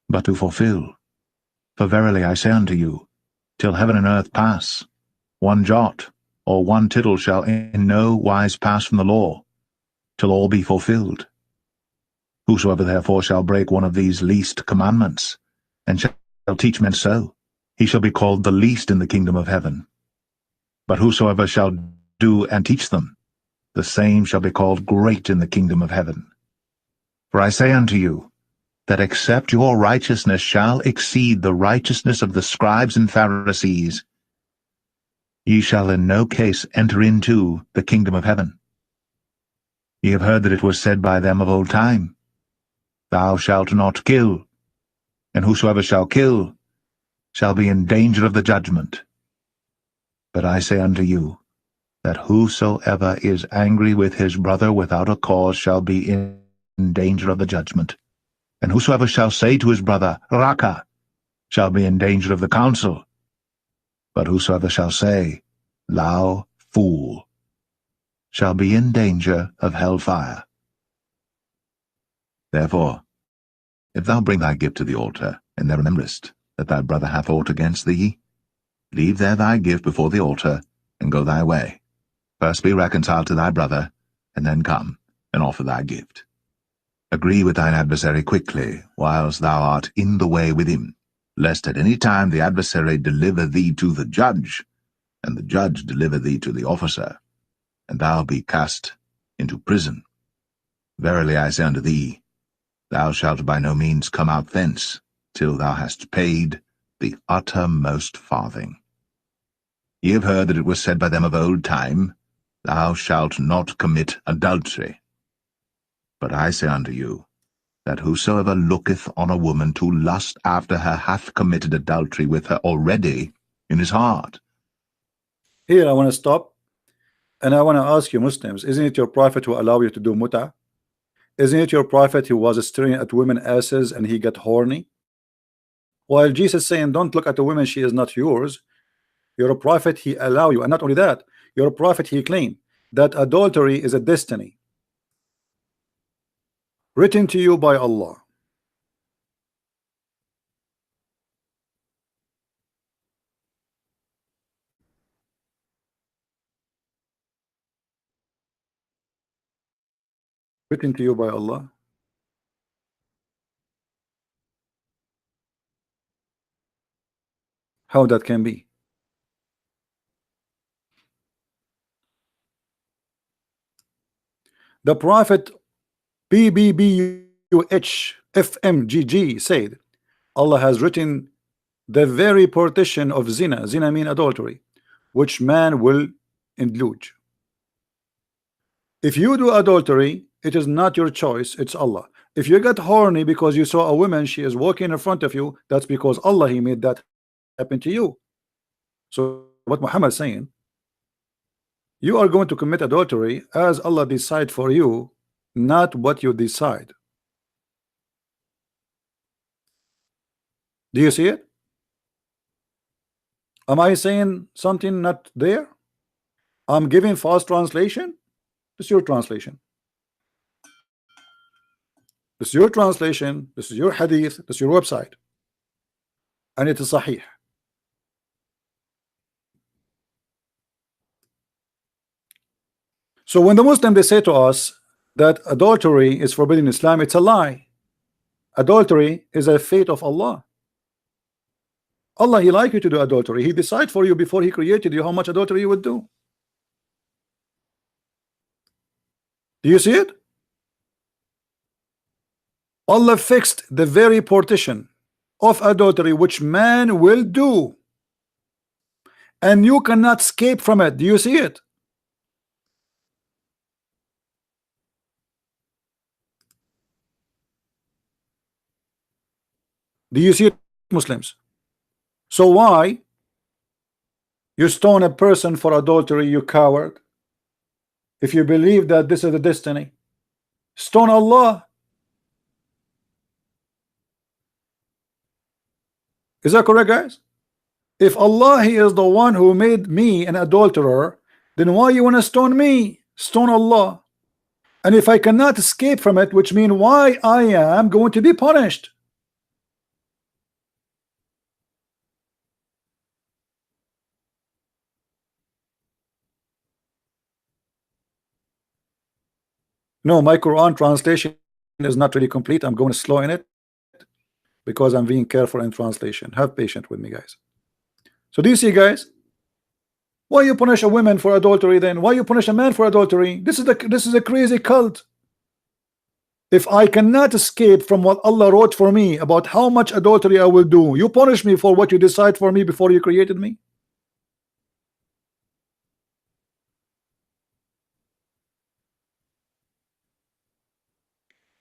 but to fulfill. For verily I say unto you, till heaven and earth pass, one jot or one tittle shall in no wise pass from the law, till all be fulfilled. Whosoever therefore shall break one of these least commandments, and shall teach men so, he shall be called the least in the kingdom of heaven. But whosoever shall do and teach them, the same shall be called great in the kingdom of heaven. For I say unto you, that except your righteousness shall exceed the righteousness of the scribes and Pharisees, ye shall in no case enter into the kingdom of heaven. Ye have heard that it was said by them of old time, Thou shalt not kill, and whosoever shall kill shall be in danger of the judgment. But I say unto you, that whosoever is angry with his brother without a cause shall be in danger of the judgment. And whosoever shall say to his brother, Raka, shall be in danger of the council. But whosoever shall say, Thou fool, shall be in danger of hell fire. Therefore, if thou bring thy gift to the altar, and there rememberest that thy brother hath aught against thee, leave there thy gift before the altar, and go thy way. First be reconciled to thy brother, and then come and offer thy gift. Agree with thine adversary quickly, whilst thou art in the way with him, lest at any time the adversary deliver thee to the judge, and the judge deliver thee to the officer, and thou be cast into prison. Verily I say unto thee, thou shalt by no means come out thence, till thou hast paid the uttermost farthing. Ye have heard that it was said by them of old time, Thou shalt not commit adultery. But I say unto you, that whosoever looketh on a woman to lust after her hath committed adultery with her already in his heart. Here I want to stop, and I want to ask you Muslims, isn't it your prophet who allowed you to do muta? Isn't it your prophet who was staring at women asses and he got horny? While Jesus saying, don't look at the woman, she is not yours. You're a prophet, he allow you. And not only that, you're a prophet, he claimed that adultery is a destiny written to you by Allah. Written to you by Allah. How that can be? The prophet BBBUHFMGG said Allah has written the very partition of zina. Zina mean adultery, which man will indulge. If you do adultery, it is not your choice, it's Allah. If you get horny because you saw a woman, she is walking in front of you, that's because Allah, he made that happen to you. So what Muhammad is saying, you are going to commit adultery as Allah decide for you, not what you decide. Do you see it? Am I saying something not there? I'm giving false translation. This is your translation. This is your translation. This is your hadith. This is your website, and it is sahih. So when the Muslim they say to us that adultery is forbidden in Islam, it's a lie. Adultery is a fate of Allah. Allah, he like you to do adultery. He decide for you before he created you how much adultery you would do. Do you see it? Allah fixed the very partition of adultery which man will do, and you cannot escape from it. Do you see it? Do you see it, Muslims? So why you stone a person for adultery, you coward? If you believe that this is the destiny, stone Allah. Is that correct, guys? If Allah, he is the one who made me an adulterer, then why you want to stone me? Stone Allah. And if I cannot escape from it, which means why I am going to be punished. No, my Quran translation is not really complete. I'm going slow in it because I'm being careful in translation. Have patience with me, guys. So do you see, guys? Why you punish a woman for adultery then? Why you punish a man for adultery? This is a crazy cult. If I cannot escape from what Allah wrote for me about how much adultery I will do, you punish me for what you decide for me before you created me.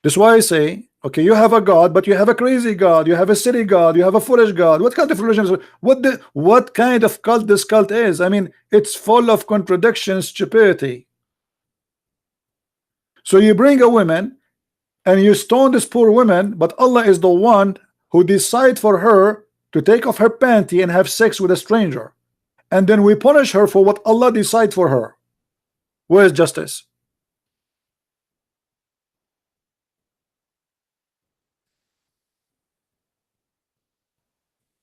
That's why I say, okay, you have a God, but you have a crazy God, you have a silly God, you have a foolish God. What kind of religion is what kind of cult this cult is? I mean, it's full of contradictions, stupidity. So you bring a woman and you stone this poor woman, but Allah is the one who decide for her to take off her panty and have sex with a stranger, and then we punish her for what Allah decide for her. Where is justice?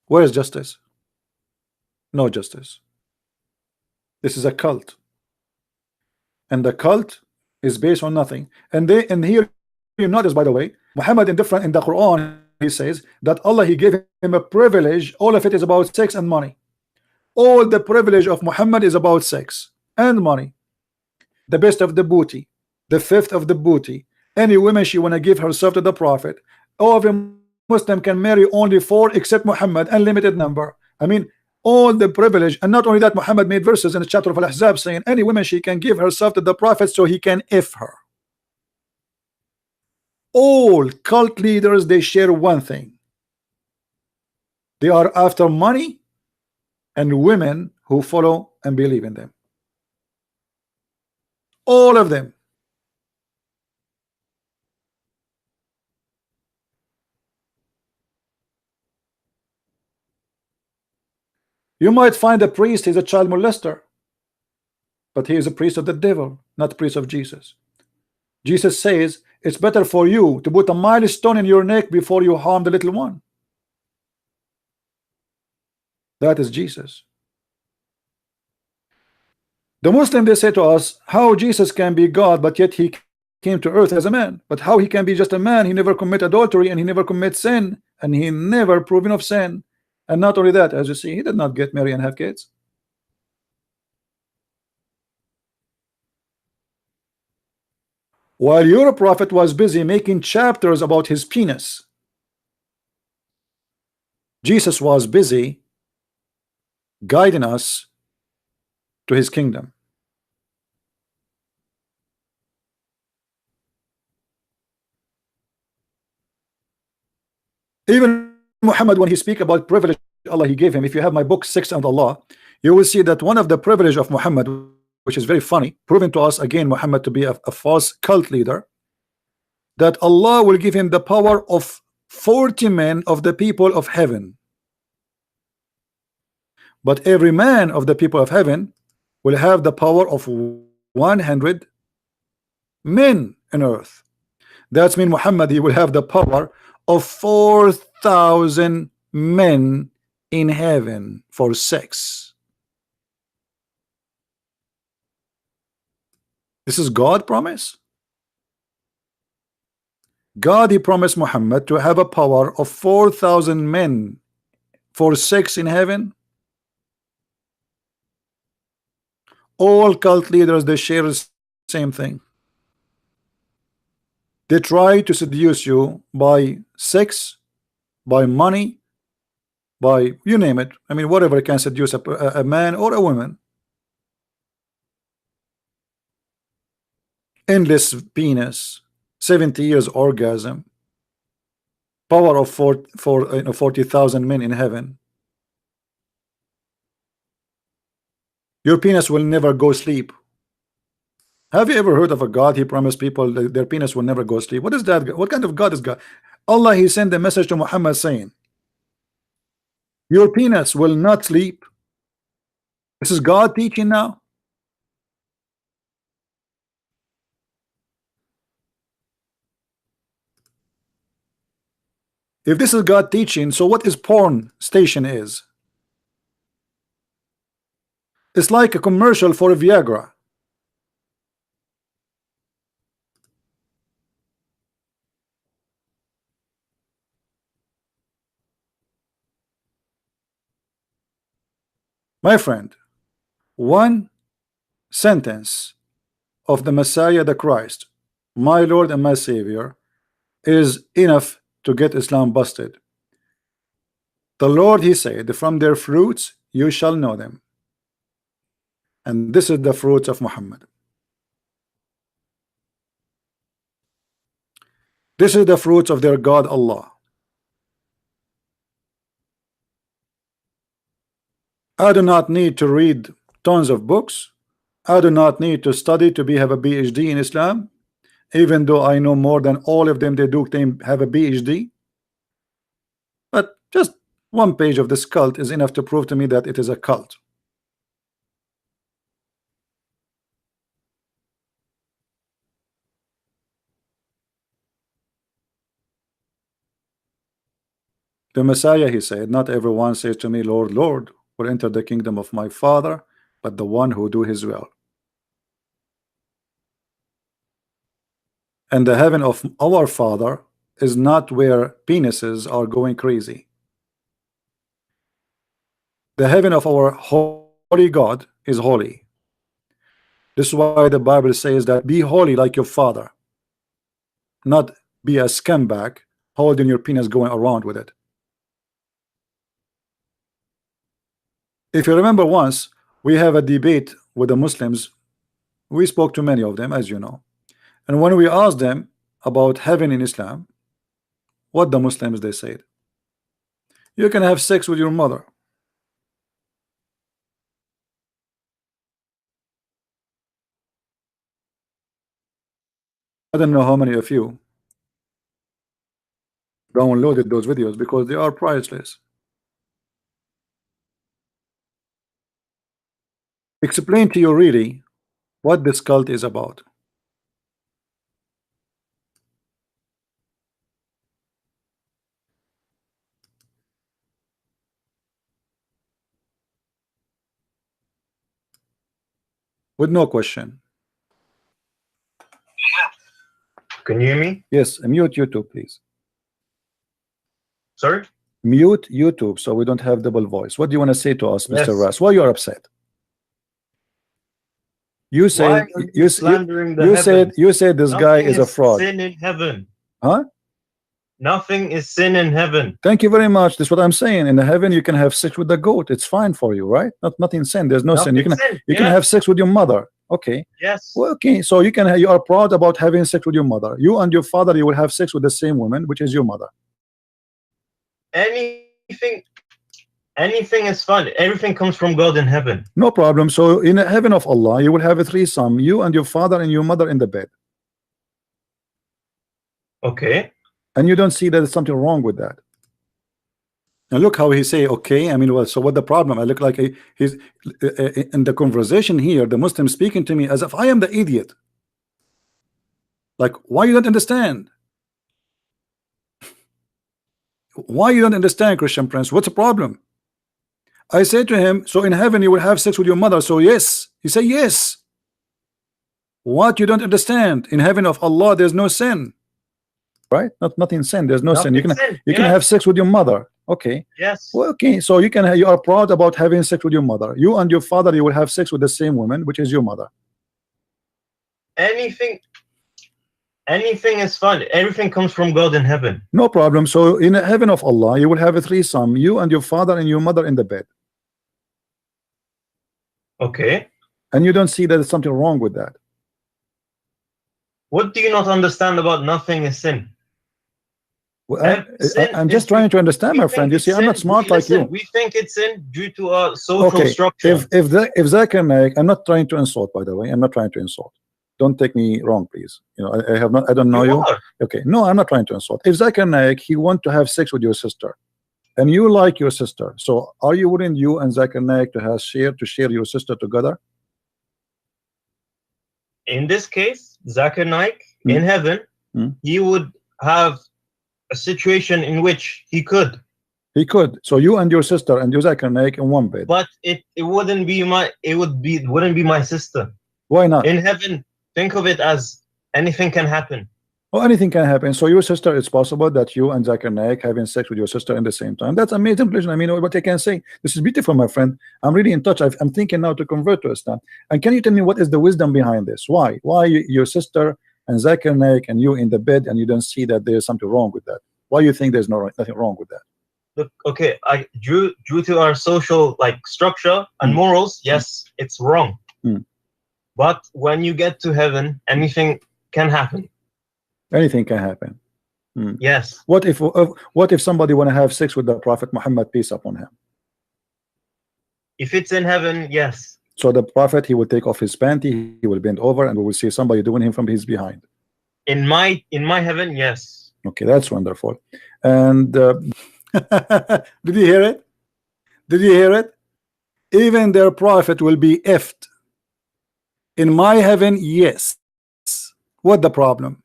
Where is justice? No justice. This is a cult, and the cult is based on nothing. And here you notice, by the way, Muhammad in the Quran, he says that Allah, he gave him a privilege. All of it is about sex and money. All the privilege of Muhammad is about sex and money. The best of the booty, the fifth of the booty. Any woman she wanna give herself to the Prophet. Every Muslim can marry only 4 except Muhammad, unlimited number. I mean, all the privilege. And not only that, Muhammad made verses in the chapter of Al-Ahzab saying any woman she can give herself to the Prophet so he can if her. All cult leaders, they share one thing. They are after money and women who follow and believe in them. All of them. You might find a priest, he's a child molester, but he is a priest of the devil, not a priest of Jesus. Jesus says it's better for you to put a milestone in your neck before you harm the little one. That is Jesus. The Muslim, they say to us, how Jesus can be God, but yet he came to earth as a man. But how he can be just a man? He never commit adultery, and he never commit sin, and he never proven of sin. And not only that, as you see, he did not get married and have kids. While your prophet was busy making chapters about his penis, Jesus was busy guiding us to his kingdom. Even Muhammad, when he speak about privilege Allah he gave him, if you have my book 6 and Allah, you will see that one of the privilege of Muhammad, which is very funny, proving to us again Muhammad to be a false cult leader, that Allah will give him the power of 40 men of the people of heaven. But every man of the people of heaven will have the power of 100 men on earth. That's mean Muhammad, he will have the power of 4,000 men in heaven for sex. This is God promise. God, he promised Muhammad to have a power of 4,000 men for sex in heaven. All cult leaders, they share the same thing. They try to seduce you by sex, by money, by you name it. I mean, whatever can seduce a man or a woman. Endless penis, 70 years orgasm, power of 40,000 men in heaven. Your penis will never go sleep. Have you ever heard of a God? He promised people that their penis will never go sleep. What is that? What kind of God is God? Allah, he sent a message to Muhammad saying, your penis will not sleep. This is God teaching now. If this is God teaching, so what is porn station is? It's like a commercial for a Viagra. My friend, one sentence of the Messiah, the Christ, my Lord and my Savior, is enough to get Islam busted. The Lord, he said, from their fruits you shall know them. And this is the fruits of Muhammad. This is the fruits of their God Allah. I do not need to read tons of books. I do not need to study to have a PhD in Islam, even though I know more than all of them. They do claim have a PhD, but just one page of this cult is enough to prove to me that it is a cult. The Messiah, he said, not everyone says to me, Lord, Lord, will enter the kingdom of my Father, but the one who do his will. And the heaven of our Father is not where penises are going crazy. The heaven of our holy God is holy. This is why the Bible says that be holy like your Father, not be a scumbag holding your penis going around with it. If you remember, once we have a debate with the Muslims. We spoke to many of them, as you know, and when we asked them about heaven in Islam, what the Muslims they said, you can have sex with your mother. I don't know how many of you downloaded those videos because they are priceless. Explain to you really what this cult is about. With no question. Can you hear me? Yes, mute YouTube, please. Sorry? Mute YouTube so we don't have double voice. What do you want to say to us, Yes. Mr. Ras? Why you are upset? You said Why are you slandering the you said this guy is a fraud. Sin in heaven. Huh? Nothing is sin in heaven. Thank you very much. That's what I'm saying. In the heaven, you can have sex with the goat. It's fine for you, right? Nothing sin. There's no sin. You can have sex with your mother. Okay. Yes. Well, okay. So you are proud about having sex with your mother. You and your father, you will have sex with the same woman, which is your mother. Anything is fun. Everything comes from God in heaven. No problem. So in the heaven of Allah, you will have a threesome. You and your father and your mother in the bed. Okay. And you don't see that there's something wrong with that. And look how he say, okay. I mean, well, so what the problem? I look like he's in the conversation here, the Muslim speaking to me as if I am the idiot. Like, why you don't understand? Why you don't understand, Christian Prince? What's the problem? I said to him, so in heaven you will have sex with your mother. So yes. He said yes. What you don't understand? In heaven of Allah, there's no sin. Right? Nothing sin. There's no sin. You can have sex with your mother. Okay. Yes. Well, okay. So you are proud about having sex with your mother. You and your father, you will have sex with the same woman, which is your mother. Anything is fun. Everything comes from God in heaven. No problem. So in the heaven of Allah, you will have a threesome. You and your father and your mother in the bed. Okay. And you don't see that there's something wrong with that. What do you not understand about nothing is sin? Well, I'm just trying to understand, my friend. You see, I'm not smart like you. We think it's sin due to our social structure. If Zakir Naik, I'm not trying to insult, by the way. I'm not trying to insult. Don't take me wrong, please. You know, I don't know you. Okay, no, I'm not trying to insult. If Zakir Naik, he want to have sex with your sister, and you like your sister, so are you willing, you and Zakir Naik, to share your sister together? In this case, Zakir Naik in heaven, he would have a situation in which he could. So you and your sister and you Zakir Naik in one bed. But it wouldn't be my sister. Why not? In heaven, think of it as anything can happen. Oh, anything can happen. So your sister, it's possible that you and Zakir Naik having sex with your sister in the same time. That's amazing. I mean, what I can say, this is beautiful, my friend. I'm really in touch. I'm thinking now to convert to Islam. And can you tell me what is the wisdom behind this? Why your sister and Zakir Naik and you in the bed, and you don't see that there's something wrong with that? Why you think there's nothing wrong with that? Look, okay, due to our social structure and morals, yes, it's wrong. But when you get to heaven, anything can happen. Anything can happen. Yes. What if somebody want to have sex with the Prophet Muhammad, peace upon him? If it's in heaven, yes. So the Prophet, he will take off his panty, he will bend over, and we will see somebody doing him from his behind. In my heaven, yes. Okay, that's wonderful. And did you hear it? Did you hear it? Even their prophet will be effed. In my heaven, yes. What the problem?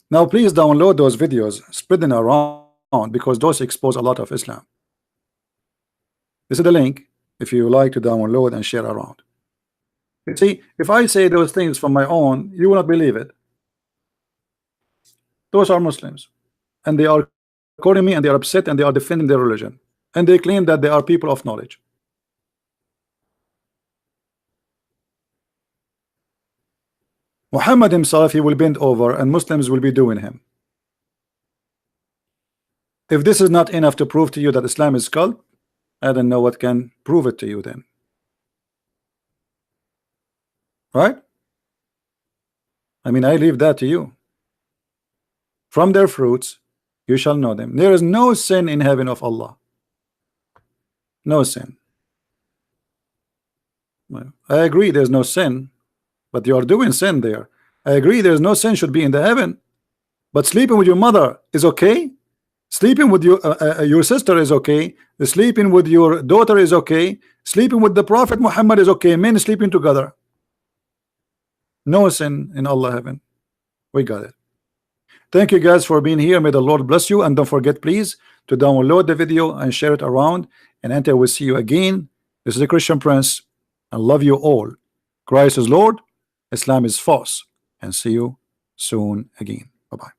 Now please download those videos, spread them around, because those expose a lot of Islam. This is the link if you like to download and share around. You see, if I say those things from my own, you will not believe it. Those are Muslims, and they are quoting me, and they are upset, and they are defending their religion, and they claim that they are people of knowledge. Muhammad himself, he will bend over, and Muslims will be doing him. If this is not enough to prove to you that Islam is cult, I don't know what can prove it to you then. Right? I mean, I leave that to you. From their fruits you shall know them. There is no sin in heaven of Allah. No sin. Well, I agree there's no sin, but you are doing sin there. I agree there's no sin should be in the heaven, but sleeping with your mother is okay. Sleeping with your sister is okay. Sleeping with your daughter is okay. Sleeping with the Prophet Muhammad is okay. Men sleeping together. No sin in Allah heaven. We got it. Thank you guys for being here. May the Lord bless you, and don't forget please to download the video and share it around. And until we see you again, this is the Christian Prince. I love you all. Christ is Lord, Islam is false, and see you soon again. Bye-bye.